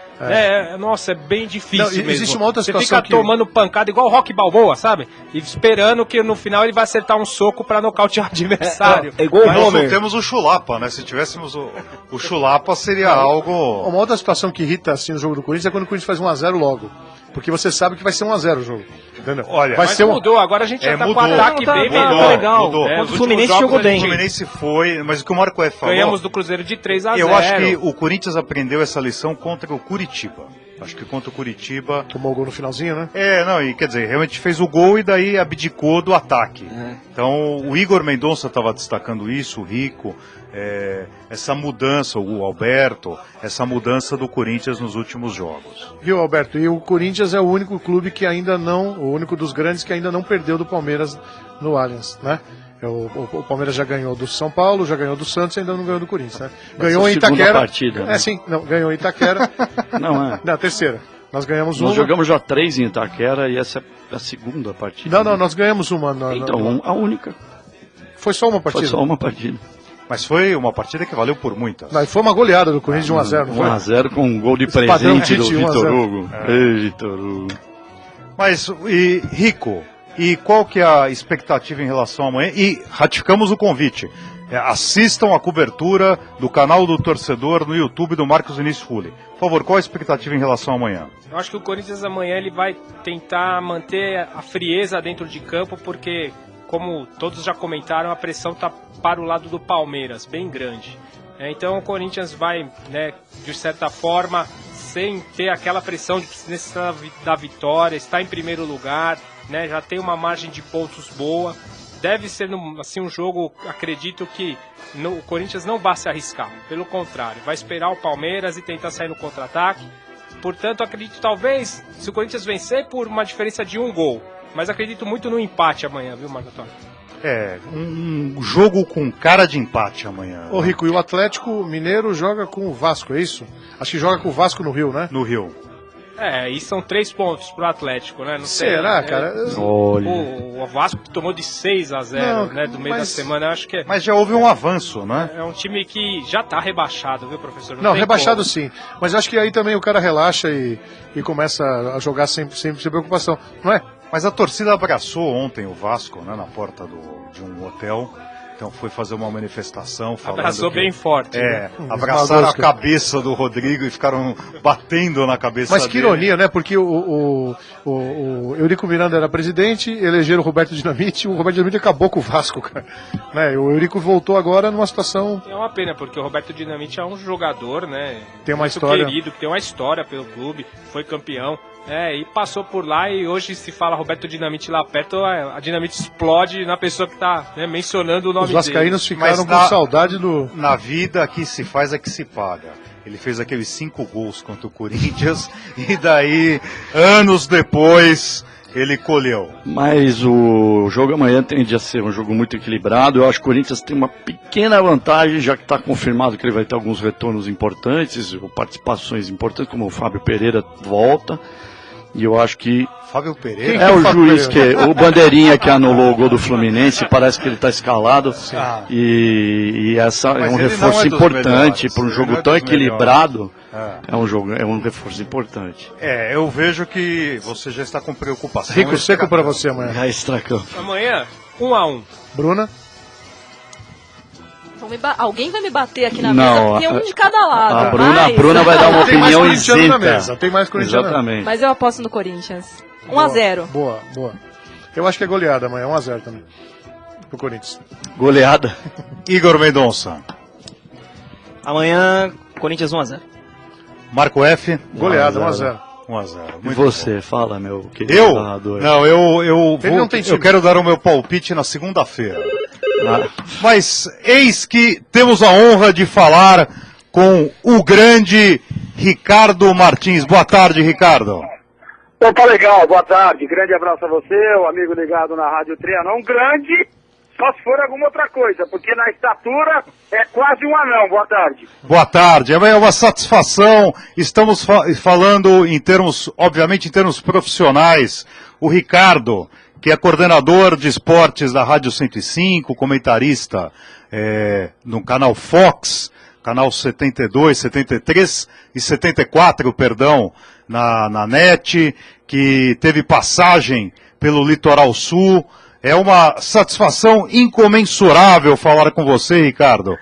nossa, é bem difícil mesmo. Existe uma outra situação. Você fica tomando pancada igual o Rock Balboa, sabe? E esperando que no final ele vai acertar um soco pra nocautear o adversário. É igual o Homer. Nós temos o Chulapa, né? Se tivéssemos o Chulapa, seria algo... Uma outra situação que irrita assim no jogo do Corinthians é quando o Corinthians faz 1-0 logo. Porque você sabe que vai ser 1-0 o jogo. Entendeu? Olha, mas mudou, agora a gente já tá com o ataque bem melhor. Legal. O Fluminense jogou bem. O Fluminense foi, mas o que o Marco F falou... Ganhamos do Cruzeiro de 3-0. Eu acho que o Corinthians aprendeu essa lição contra o Curitiba. Acho que contra o Curitiba... Tomou o gol no finalzinho, né? E quer dizer, realmente fez o gol e daí abdicou do ataque. Então, o Igor Mendonça estava destacando isso, o Rico, essa mudança, o Alberto, essa mudança do Corinthians nos últimos jogos. Viu, Alberto? E o Corinthians é o único clube que ainda não, o único dos grandes que ainda não perdeu do Palmeiras no Allianz, né? O Palmeiras já ganhou do São Paulo, já ganhou do Santos e ainda não ganhou do Corinthians, né? Ganhou em Itaquera. Partida, né? Ganhou em Itaquera. Não, terceira. Nós ganhamos uma. Nós jogamos já 3 em Itaquera e essa é a segunda partida. Não, nós ganhamos uma. A única. Foi só uma partida? Foi só uma partida. Mas foi uma partida que valeu por muitas. Não, foi uma goleada do Corinthians de 1-0, não foi? 1-0 com um gol de presente do Vitor Hugo. Vitor Hugo. Mas, Rico, e qual que é a expectativa em relação a amanhã? E ratificamos o convite. Assistam a cobertura do canal do torcedor no YouTube do Marcos Vinícius Fulli. Por favor, qual a expectativa em relação a amanhã? Eu acho que o Corinthians amanhã ele vai tentar manter a frieza dentro de campo, porque, como todos já comentaram, a pressão está para o lado do Palmeiras, bem grande. Então o Corinthians vai, de certa forma, sem ter aquela pressão de necessidade da vitória, está em primeiro lugar, já tem uma margem de pontos boa. Deve ser assim, um jogo, acredito que o Corinthians não vai se arriscar, pelo contrário, vai esperar o Palmeiras e tentar sair no contra-ataque. Portanto, acredito talvez, se o Corinthians vencer por uma diferença de 1 gol, mas acredito muito no empate amanhã, viu, Marco Antônio? Um jogo com cara de empate amanhã. Ô Rico, e o Atlético Mineiro joga com o Vasco, é isso? Acho que joga com o Vasco no Rio, né? No Rio. E são 3 pontos pro Atlético, né? Não Será, cara? O Vasco tomou de 6-0, do meio da semana, eu acho que Mas já houve um avanço, né? É um time que já tá rebaixado, viu, professor? Não rebaixado sim, mas acho que aí também o cara relaxa e começa a jogar sem preocupação, não é? Mas a torcida abraçou ontem o Vasco, né, na porta de um hotel. Então foi fazer uma manifestação falando. Abraçou bem forte. Abraçaram a cabeça do Rodrigo e ficaram batendo na cabeça dele. Mas que ironia, né? Porque o Eurico Miranda era presidente, elegeram o Roberto Dinamite, o Roberto Dinamite acabou com o Vasco, cara. O Eurico voltou agora numa situação... É uma pena, porque o Roberto Dinamite é um jogador, tem uma história querido, que tem uma história pelo clube, foi campeão. E passou por lá e hoje se fala Roberto Dinamite lá perto, a Dinamite explode na pessoa que está mencionando o nome dele. Os vascaínos ficaram com saudade do... Na vida, aqui se faz, aqui se paga. Ele fez aqueles 5 gols contra o Corinthians e daí, anos depois, ele colheu. Mas o jogo amanhã tende a ser um jogo muito equilibrado. Eu acho que o Corinthians tem uma pequena vantagem, já que está confirmado que ele vai ter alguns retornos importantes, participações importantes, como o Fábio Pereira volta. E eu acho que... Fábio Pereira? É o juiz, o bandeirinha que anulou o gol do Fluminense, parece que ele está escalado. E essa é um reforço importante para um jogo tão equilibrado. É um reforço importante. Eu vejo que você já está com preocupação. Rico seco para você amanhã. Amanhã, 1-1. Bruna? Alguém vai me bater aqui na mesa, porque um de cada lado. A Bruna vai dar uma opinião isenta. Tem mais corintiano. Exatamente. Mas eu aposto no Corinthians. 1-0. Boa. Eu acho que é goleada amanhã, 1-0 também. Pro Corinthians. Goleada. Igor Mendonça. Amanhã, Corinthians 1-0. Marco F. Goleada, 1-0. 1-0. E você, fala, meu querido narrador. Não, eu quero dar o meu palpite na segunda-feira. Mas eis que temos a honra de falar com o grande Ricardo Martins. Boa tarde, Ricardo. Opa, legal, boa tarde. Grande abraço a você, o amigo ligado na Rádio Trianon. Grande só se for alguma outra coisa, porque na estatura é quase um anão. Boa tarde. Boa tarde, é uma satisfação. Estamos falando em termos, obviamente em termos profissionais. O Ricardo, que é coordenador de esportes da Rádio 105, comentarista no canal Fox, canal 72, 73 e 74, perdão, na NET, que teve passagem pelo Litoral Sul. É uma satisfação incomensurável falar com você, Ricardo.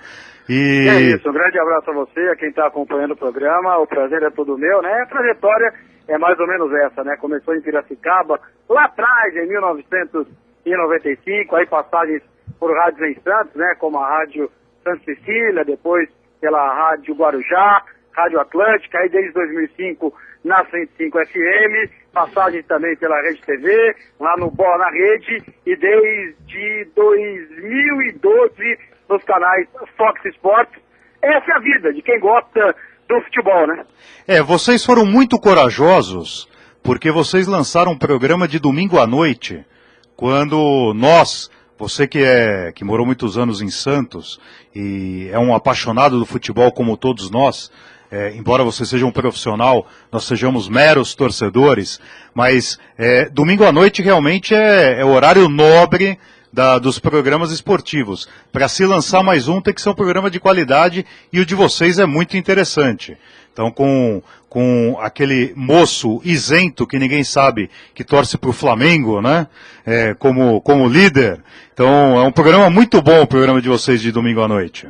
É isso, um grande abraço a você, a quem está acompanhando o programa. O prazer é todo meu, né? A trajetória é mais ou menos essa, né? Começou em Piracicaba, lá atrás, em 1995, aí passagens por rádios em Santos, né? Como a Rádio Santa Cecília, depois pela Rádio Guarujá, Rádio Atlântica, aí desde 2005 na 105 FM, passagem também pela Rede TV, lá no Bola na Rede, e desde 2012 nos canais Fox Sports. Essa é a vida de quem gosta do futebol, né? Vocês foram muito corajosos, porque vocês lançaram um programa de domingo à noite, quando você que morou muitos anos em Santos, e é um apaixonado do futebol como todos nós, embora você seja um profissional, nós sejamos meros torcedores, mas domingo à noite realmente é o horário nobre dos programas esportivos. Para se lançar mais um, tem que ser um programa de qualidade, e o de vocês é muito interessante. Então, com aquele moço isento que ninguém sabe, que torce para o Flamengo, né? Como líder. Então, é um programa muito bom, o programa de vocês de domingo à noite.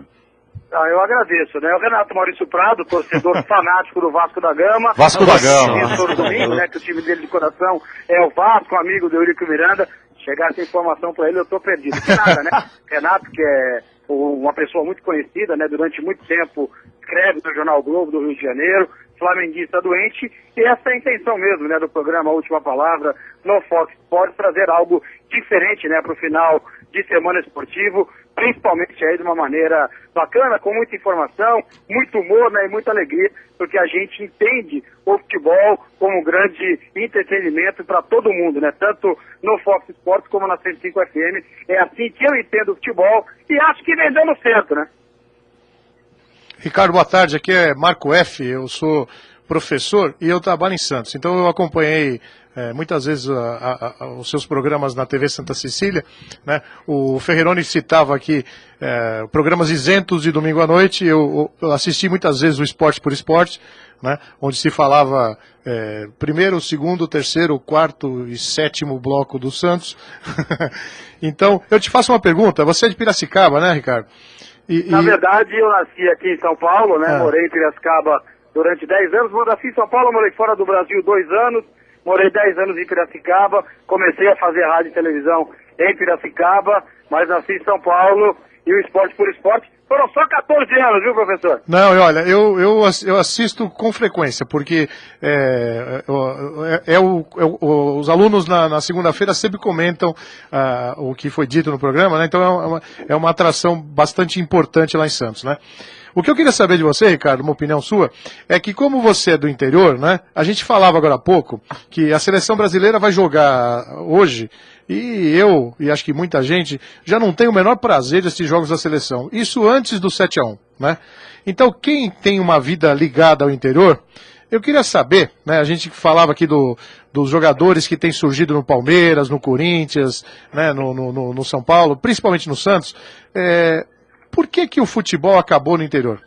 Eu agradeço, né? O Renato Maurício Prado, torcedor fanático do Vasco da Gama. Vasco da Gama. Todo domingo, né? Que o time dele de coração é o Vasco, amigo do Eurico Miranda. Chegar essa informação para ele, eu tô perdido. Que nada, né? Renato, que é uma pessoa muito conhecida, né? Durante muito tempo, escreve no Jornal Globo do Rio de Janeiro, flamenguista doente, e essa é a intenção mesmo, né? Do programa A Última Palavra no Fox Sports, trazer algo diferente, né? Para o final de semana esportivo, principalmente aí de uma maneira bacana, com muita informação, muito humor, né, e muita alegria, porque a gente entende o futebol como um grande entretenimento para todo mundo, né, tanto no Fox Sports como na 105 FM. É assim que eu entendo o futebol, e acho que vem dando certo, né? Ricardo, boa tarde, aqui é Marco F., eu sou professor e eu trabalho em Santos, então eu acompanhei muitas vezes os seus programas na TV Santa Cecília, né? O Ferreroni citava aqui programas isentos de domingo à noite. Eu assisti muitas vezes o Esporte por Esporte, né? Onde se falava primeiro, segundo, terceiro, quarto e sétimo bloco do Santos. Então, eu te faço uma pergunta, você é de Piracicaba, né, Ricardo? Na verdade, eu nasci aqui em São Paulo, né? Morei em Piracicaba durante 10 anos, nasci em São Paulo, morei fora do Brasil 2 anos, morei 10 anos em Piracicaba, comecei a fazer rádio e televisão em Piracicaba, mas nasci em São Paulo, e o Esporte por Esporte foram só 14 anos, viu, professor? Não, olha, eu assisto com frequência, porque os alunos na segunda-feira sempre comentam o que foi dito no programa, né? Então é uma atração bastante importante lá em Santos, né? O que eu queria saber de você, Ricardo, uma opinião sua, é que como você é do interior, né? A gente falava agora há pouco que a seleção brasileira vai jogar hoje, e eu, e acho que muita gente, já não tem o menor prazer de assistir jogos da seleção. Isso antes do 7-1, né? Então, quem tem uma vida ligada ao interior, eu queria saber, né? A gente falava aqui dos jogadores que têm surgido no Palmeiras, no Corinthians, né? No São Paulo, principalmente no Santos. Por que o futebol acabou no interior?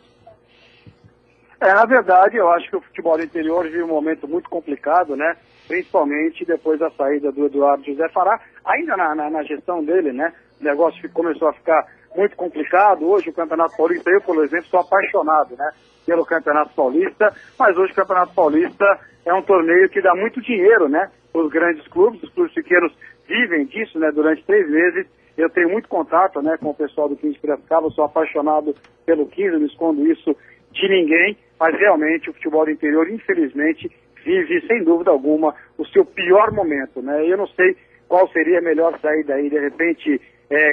Na verdade, eu acho que o futebol do interior vive um momento muito complicado, né? Principalmente depois da saída do Eduardo José Fará, ainda na gestão dele, né? O negócio começou a ficar muito complicado. Hoje o Campeonato Paulista, eu, por exemplo, sou apaixonado, né? Pelo Campeonato Paulista, mas hoje o Campeonato Paulista é um torneio que dá muito dinheiro, né? Para os grandes clubes, os clubes pequenos vivem disso, né? Durante 3 meses. Eu tenho muito contato, né, com o pessoal do 15 de Piracicaba, sou apaixonado pelo 15, não escondo isso de ninguém, mas realmente o futebol do interior, infelizmente, vive, sem dúvida alguma, o seu pior momento, né? Eu não sei qual seria a melhor saída aí, de repente,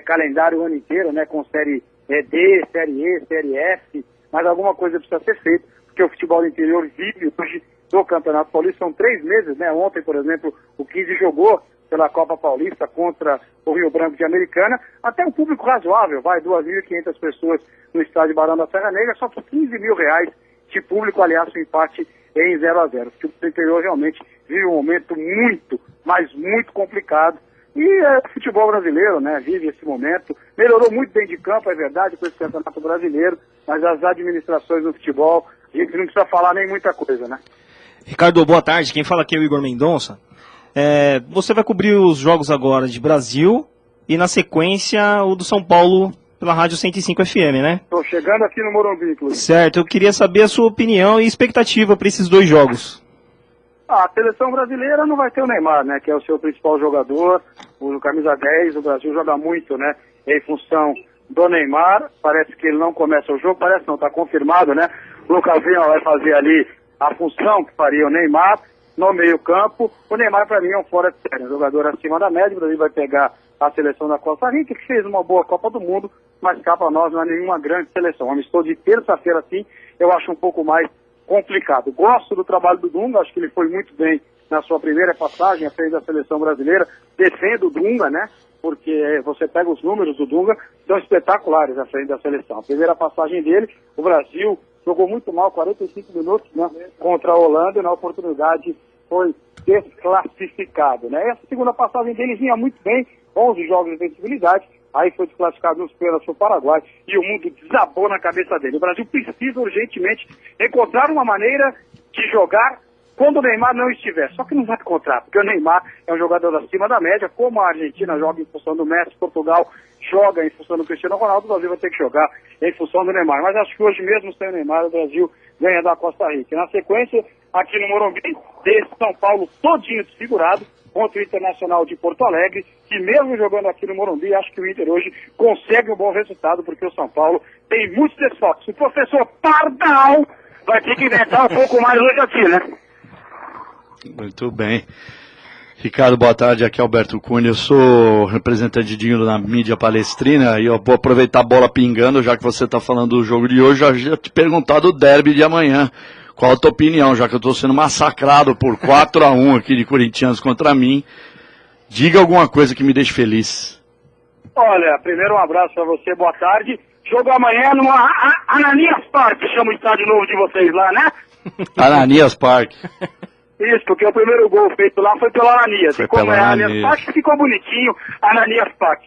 calendário o ano inteiro, né, com série D, série E, série F, mas alguma coisa precisa ser feita, porque o futebol do interior vive hoje do Campeonato Paulista, são 3 meses, né? Ontem, por exemplo, o 15 jogou pela Copa Paulista contra o Rio Branco de Americana, até um público razoável, vai 2.500 pessoas no estádio Barão da Serra Negra, só por R$15 mil de público, aliás, o empate em 0-0. O time do interior realmente vive um momento muito, mas muito complicado. E o futebol brasileiro, né, vive esse momento. Melhorou muito dentro de campo, é verdade, com esse campeonato brasileiro, mas as administrações do futebol, a gente não precisa falar nem muita coisa, né? Ricardo, boa tarde. Quem fala aqui é o Igor Mendonça. Você vai cobrir os jogos agora de Brasil e, na sequência, o do São Paulo pela Rádio 105 FM, né? Estou chegando aqui no Morumbi, inclusive. Certo, eu queria saber a sua opinião e expectativa para esses dois jogos. A seleção brasileira não vai ter o Neymar, né, que é o seu principal jogador, o camisa 10, o Brasil joga muito, né, em função do Neymar. Parece que ele não começa o jogo, parece não, está confirmado, né? O Lucas Lima vai fazer ali a função que faria o Neymar no meio-campo. O Neymar, para mim, é um fora de série, um jogador acima da média. O Brasil vai pegar a seleção da Costa Rica, que fez uma boa Copa do Mundo, mas cá para nós não é nenhuma grande seleção. O amistoso de terça-feira, sim, eu acho um pouco mais complicado. Gosto do trabalho do Dunga, acho que ele foi muito bem na sua primeira passagem à frente da seleção brasileira. Defendo o Dunga, né? Porque você pega os números do Dunga, são espetaculares à frente da seleção. A primeira passagem dele, o Brasil jogou muito mal, 45 minutos, né, contra a Holanda, e na oportunidade foi desclassificado, né? Essa segunda passagem dele vinha muito bem, 11 jogos de vencibilidade, aí foi desclassificado nos pênaltis para o Paraguai e o mundo desabou na cabeça dele. O Brasil precisa urgentemente encontrar uma maneira de jogar quando o Neymar não estiver. Só que não vai encontrar, porque o Neymar é um jogador acima da média, como a Argentina joga em função do Messi, Portugal joga em função do Cristiano Ronaldo, o Brasil vai ter que jogar em função do Neymar. Mas acho que hoje mesmo, sem o Neymar, o Brasil ganha da Costa Rica. Na sequência, aqui no Morumbi, desse São Paulo todinho desfigurado, contra o Internacional de Porto Alegre, que mesmo jogando aqui no Morumbi, acho que o Inter hoje consegue um bom resultado, porque o São Paulo tem muitos desfalques. O professor Pardal vai ter que inventar um pouco mais hoje aqui, né? Muito bem. Ricardo, boa tarde, aqui é Alberto Cunha, eu sou representante na mídia palestrina e eu vou aproveitar a bola pingando, já que você está falando do jogo de hoje, já te perguntar do derby de amanhã. Qual a tua opinião, já que eu estou sendo massacrado por 4-1 aqui de corintianos contra mim? Diga alguma coisa que me deixe feliz. Olha, primeiro um abraço para você, boa tarde. Jogo amanhã no Ananias Park, chama o estádio novo de vocês lá, né? Ananias Park. Isso, porque o primeiro gol feito lá foi pelo Ananias. Foi e como pelo é Ananias. Ananias Park, ficou bonitinho, Ananias Park.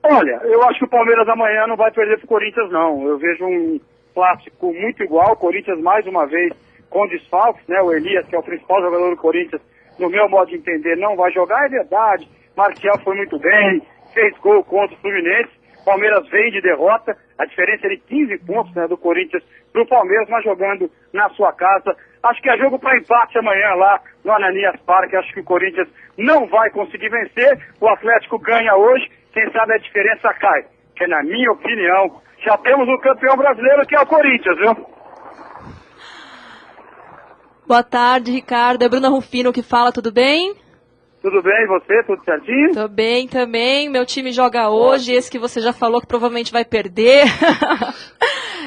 Olha, eu acho que o Palmeiras amanhã não vai perder pro Corinthians, não. Eu vejo um clássico muito igual, o Corinthians mais uma vez com desfalques, né? O Elias, que é o principal jogador do Corinthians, no meu modo de entender, não vai jogar, é verdade. Martial foi muito bem, fez gol contra o Fluminense. Palmeiras vem de derrota, a diferença é de 15 pontos, né, do Corinthians pro Palmeiras, mas jogando na sua casa. Acho que é jogo para empate amanhã lá no Ananias Park. Acho que o Corinthians não vai conseguir vencer. O Atlético ganha hoje, quem sabe a diferença cai. Que na minha opinião, já temos um campeão brasileiro que é o Corinthians, viu? Boa tarde, Ricardo. É Bruna Rufino que fala, tudo bem? Tudo bem, você? Tudo certinho? Tô bem também. Meu time joga hoje, esse que você já falou que provavelmente vai perder.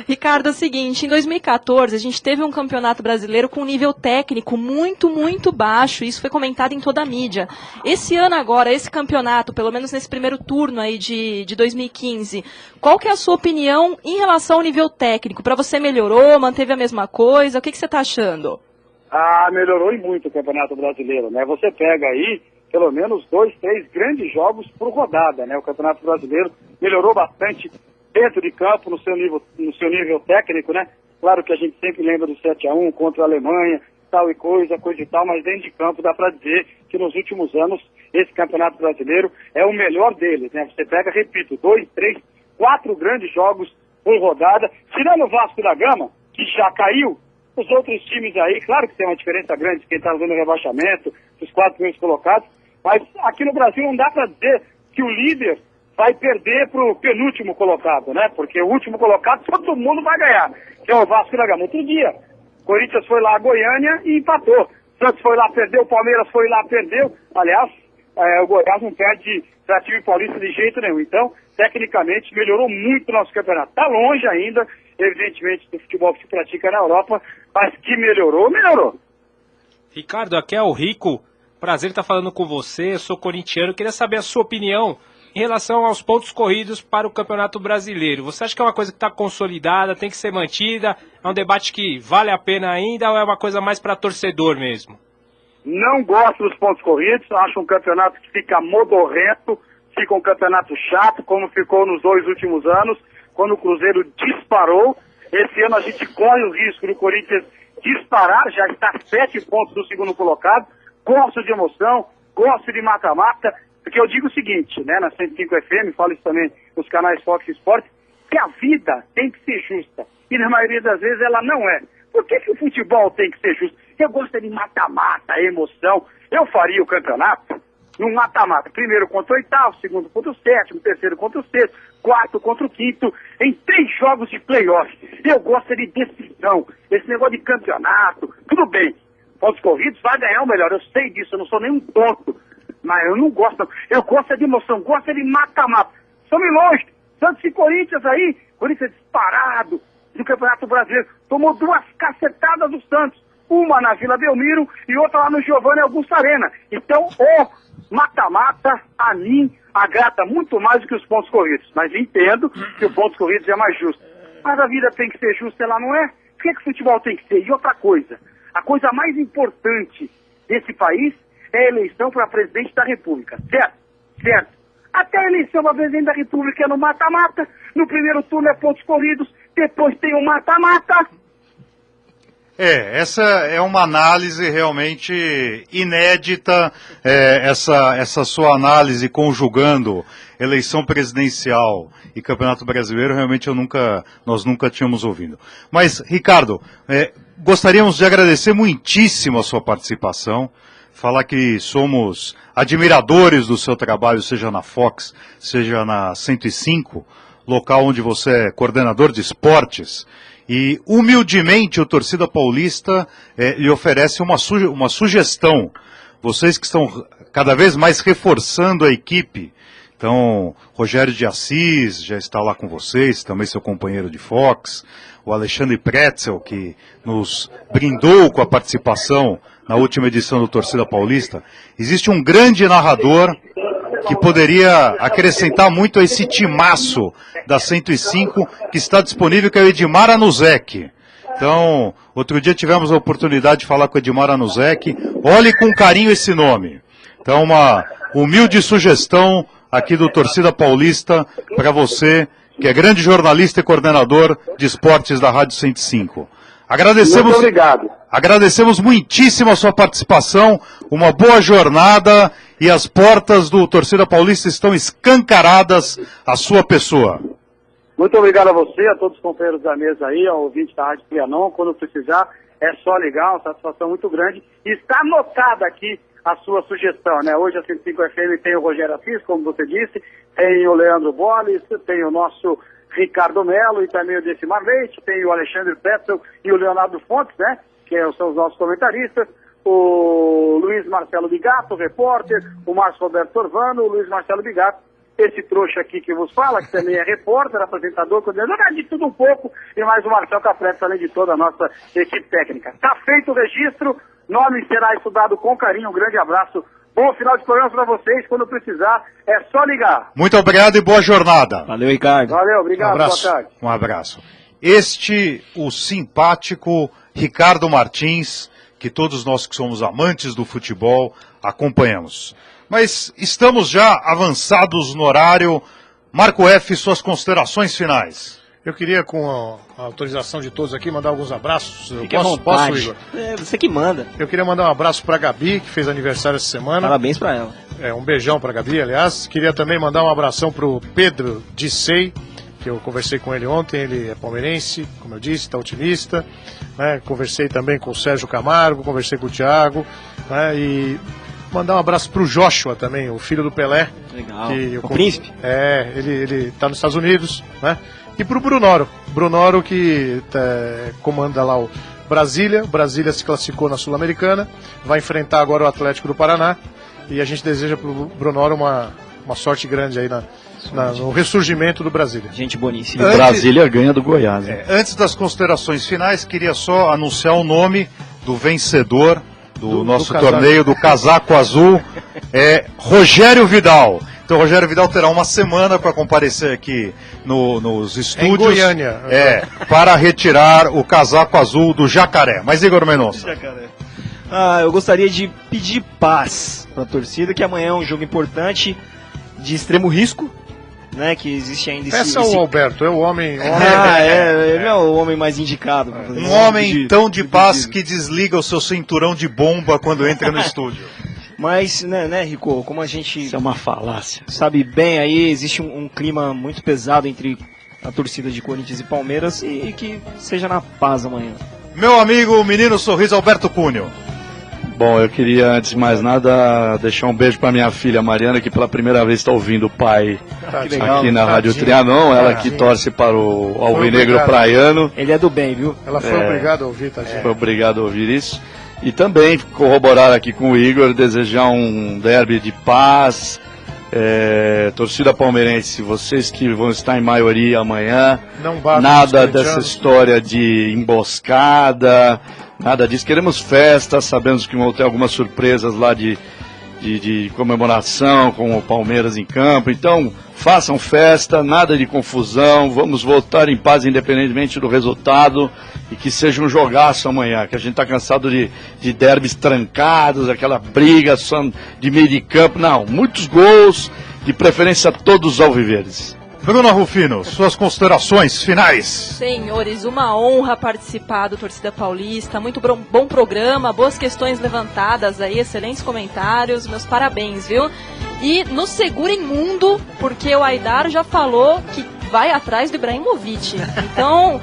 Ricardo, é o seguinte, em 2014 a gente teve um campeonato brasileiro com um nível técnico muito, muito baixo. Isso foi comentado em toda a mídia. Esse ano agora, esse campeonato, pelo menos nesse primeiro turno aí de 2015, qual que é a sua opinião em relação ao nível técnico? Para você melhorou, manteve a mesma coisa? O que você tá achando? Ah, melhorou e muito o Campeonato Brasileiro, né? Você pega aí, pelo menos 2, 3 grandes jogos por rodada, né? O Campeonato Brasileiro melhorou bastante dentro de campo, no seu nível técnico, né? Claro que a gente sempre lembra do 7-1 contra a Alemanha, tal e coisa e tal, mas dentro de campo dá para dizer que nos últimos anos esse Campeonato Brasileiro é o melhor deles, né? Você pega, repito, 2, 3, 4 grandes jogos por rodada, tirando o Vasco da Gama, que já caiu. Os outros times aí, claro que tem uma diferença grande, quem está fazendo rebaixamento, os 4 primeiros colocados, mas aqui no Brasil não dá para dizer que o líder vai perder para o penúltimo colocado, né? Porque o último colocado todo mundo vai ganhar, que é o Vasco da Gama. Outro dia, Corinthians foi lá a Goiânia e empatou. Santos foi lá, perdeu, o Palmeiras foi lá, perdeu. Aliás, o Goiás não perde para time paulista de jeito nenhum. Então, tecnicamente, melhorou muito o nosso campeonato. Está longe ainda, evidentemente, do futebol que se pratica na Europa, mas que melhorou, melhorou. Ricardo, aqui é o Rico. prazer estar falando com você, eu sou corintiano, queria saber a sua opinião em relação aos pontos corridos para o Campeonato Brasileiro. Você acha que é uma coisa que está consolidada, tem que ser mantida, é um debate que vale a pena ainda ou é uma coisa mais para torcedor mesmo? Não gosto dos pontos corridos, acho um campeonato que fica modorrento, fica um campeonato chato, como ficou nos 2 últimos anos, quando o Cruzeiro disparou. Esse ano a gente corre o risco do Corinthians disparar, já está 7 pontos do segundo colocado. Gosto de emoção, gosto de mata-mata, porque eu digo o seguinte, né, na 105 FM, falo isso também nos canais Fox Sports, que a vida tem que ser justa, e na maioria das vezes ela não é. Por que o futebol tem que ser justo? Eu gosto de mata-mata, emoção. Eu faria o campeonato num mata-mata. Primeiro contra o oitavo, segundo contra o sétimo, terceiro contra o sexto, quarto contra o quinto, em 3 jogos de playoff. Eu gosto de decisão. Esse negócio de campeonato, tudo bem. Pontos corridos vai ganhar o melhor. Eu sei disso, eu não sou nenhum tonto. Mas eu não gosto. Eu gosto de emoção, gosto de mata-mata. Somos longe. Santos e Corinthians aí. Corinthians disparado no Campeonato Brasileiro. Tomou 2 cacetadas do Santos. Uma na Vila Belmiro e outra lá no Giovanni Augusto Arena. Então, o mata-mata, a mim, agrada muito mais do que os pontos corridos. Mas entendo que o pontos corridos é mais justo. Mas a vida tem que ser justa, ela não é? Por que o futebol tem que ser? E outra coisa, a coisa mais importante desse país é a eleição para presidente da República. Certo? Certo. Até a eleição para presidente da República é no mata-mata. No primeiro turno é pontos corridos. Depois tem o mata-mata. Essa é uma análise realmente inédita, essa sua análise conjugando eleição presidencial e Campeonato Brasileiro, realmente nós nunca tínhamos ouvido. Mas, Ricardo, gostaríamos de agradecer muitíssimo a sua participação, falar que somos admiradores do seu trabalho, seja na Fox, seja na 105, local onde você é coordenador de esportes. E, humildemente, o Torcida Paulista lhe oferece uma sugestão. Vocês que estão cada vez mais reforçando a equipe. Então, Rogério de Assis já está lá com vocês, também seu companheiro de Fox. O Alexandre Pretzel, que nos brindou com a participação na última edição do Torcida Paulista. Existe um grande narrador que poderia acrescentar muito a esse timaço da 105 que está disponível, que é o Edmar Anuzek. Então, outro dia tivemos a oportunidade de falar com o Edmar Anuzek. Olhe com carinho esse nome. Então, uma humilde sugestão aqui do Torcida Paulista para você, que é grande jornalista e coordenador de esportes da Rádio 105. Muito obrigado. Agradecemos muitíssimo a sua participação, uma boa jornada e as portas do Torcida Paulista estão escancaradas à sua pessoa. Muito obrigado a você, a todos os companheiros da mesa aí, ao ouvinte da Rádio Trianon. Quando precisar, é só ligar, uma satisfação muito grande. E está anotada aqui a sua sugestão, né? Hoje a 105 FM tem o Rogério Assis, como você disse, tem o Leandro Bolles, tem o nosso Ricardo Melo e também o Decimar Leite, tem o Alexandre Petzel e o Leonardo Fontes, né? Que são os nossos comentaristas, o Luiz Marcelo Bigato, repórter, o Márcio Roberto Orvano, o Luiz Marcelo Bigato, esse trouxa aqui que vos fala, que também é repórter, apresentador, coordenador, de tudo um pouco, e mais o Marcelo Capreto, além de toda a nossa equipe técnica. Tá feito o registro, nome será estudado com carinho, um grande abraço, bom final de programa para vocês, quando precisar, é só ligar. Muito obrigado e boa jornada. Valeu, Ricardo. Valeu, obrigado, boa tarde. Um abraço. O simpático Ricardo Martins, que todos nós que somos amantes do futebol acompanhamos. Mas estamos já avançados no horário. Marco F, suas considerações finais. Eu queria, com a autorização de todos aqui, mandar alguns abraços. Posso, Igor? É você que manda. Eu queria mandar um abraço para a Gabi, que fez aniversário essa semana. Parabéns para ela. Um beijão para a Gabi, aliás. Queria também mandar um abração para o Pedro Dissei, que eu conversei com ele ontem. Ele é palmeirense, como eu disse, está otimista. Né? Conversei também com o Sérgio Camargo, conversei com o Thiago. Né? E mandar um abraço para o Joshua também, o filho do Pelé. Legal. O príncipe. Ele está nos Estados Unidos, né? E para o Brunoro que comanda lá o Brasília. O Brasília se classificou na Sul-Americana, vai enfrentar agora o Atlético do Paraná. E a gente deseja para o Brunoro uma sorte grande aí no ressurgimento do Brasília. Gente boníssima. O Brasília ganha do Goiás. Né? Antes das considerações finais, queria só anunciar o nome do vencedor do nosso torneio, do casaco azul, é Rogério Vidal. Então o Rogério Vidal terá uma semana para comparecer aqui nos estúdios. Em Goiânia. Para retirar o casaco azul do Jacaré. Mas Igor Mendonça. Eu gostaria de pedir paz para a torcida, que amanhã é um jogo importante, de extremo risco, né? Que existe ainda Peça ao Alberto, é o homem. Ele é o homem mais indicado. Um homem tão de paz que desliga o seu cinturão de bomba quando entra no estúdio. Mas, né, Rico, como a gente... Isso é uma falácia. Sabe bem aí, existe um clima muito pesado entre a torcida de Corinthians e Palmeiras e que seja na paz amanhã. Meu amigo, menino sorriso Alberto Cunha. Bom, eu queria, antes de mais nada, deixar um beijo para minha filha Mariana, que pela primeira vez está ouvindo o pai aqui na Rádio Trianon. Ela que torce para o Alvinegro Praiano. Ele é do bem, viu? Ela foi obrigada a ouvir, tadinha. Foi obrigado a ouvir isso. E também corroborar aqui com o Igor, desejar um derby de paz. Torcida palmeirense, vocês que vão estar em maioria amanhã, nada dessa história de emboscada, nada disso. Queremos festa, sabemos que vão ter algumas surpresas lá de comemoração com o Palmeiras em campo. Então, façam festa, nada de confusão, vamos votar em paz independentemente do resultado e que seja um jogaço amanhã, que a gente está cansado de derbys trancados, aquela briga só de meio de campo. Não, muitos gols, de preferência todos os alviverdes. Bruna Rufino, suas considerações finais. Senhores, uma honra participar do Torcida Paulista, muito bom programa, boas questões levantadas aí, excelentes comentários, meus parabéns, viu? E nos segurem mundo, porque o Aidar já falou que vai atrás do Ibrahimovic. Então,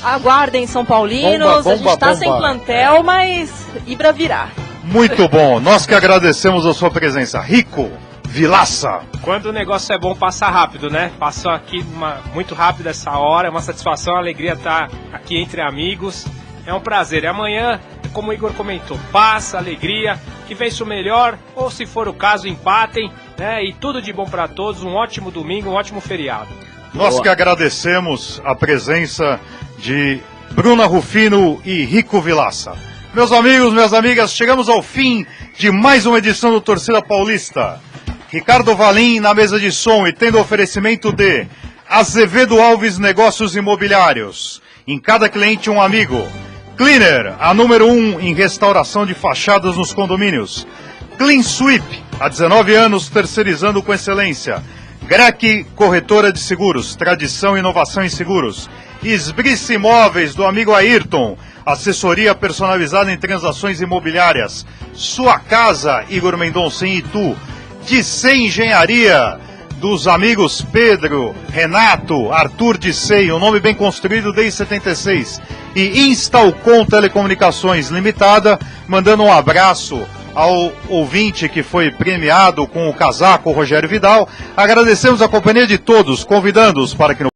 aguardem São Paulinos, a gente está sem plantel, mas Ibra virá. Muito bom, nós que agradecemos a sua presença. Rico Vilaça. Quando o negócio é bom, passa rápido, né? Passou aqui muito rápido essa hora, é uma satisfação, uma alegria estar aqui entre amigos. É um prazer. E amanhã, como o Igor comentou, paz, alegria, que vença o melhor, ou se for o caso, empatem, né? E tudo de bom para todos, um ótimo domingo, um ótimo feriado. Nós que agradecemos a presença de Bruna Rufino e Rico Vilaça. Meus amigos, minhas amigas, chegamos ao fim de mais uma edição do Torcida Paulista. Ricardo Valim na mesa de som e tendo oferecimento de Azevedo Alves Negócios Imobiliários. Em cada cliente um amigo. Cleaner, a número 1 em restauração de fachadas nos condomínios. Clean Sweep, há 19 anos terceirizando com excelência. Grec Corretora de Seguros, tradição e inovação em seguros. Esbrice Imóveis, do amigo Ayrton, assessoria personalizada em transações imobiliárias. Sua Casa, Igor Mendonça em Itu. Dissei Engenharia, dos amigos Pedro, Renato, Arthur Dissei, um nome bem construído desde 76. E Instalcom Telecomunicações Limitada, mandando um abraço ao ouvinte que foi premiado com o casaco Rogério Vidal. Agradecemos a companhia de todos, convidando-os para que no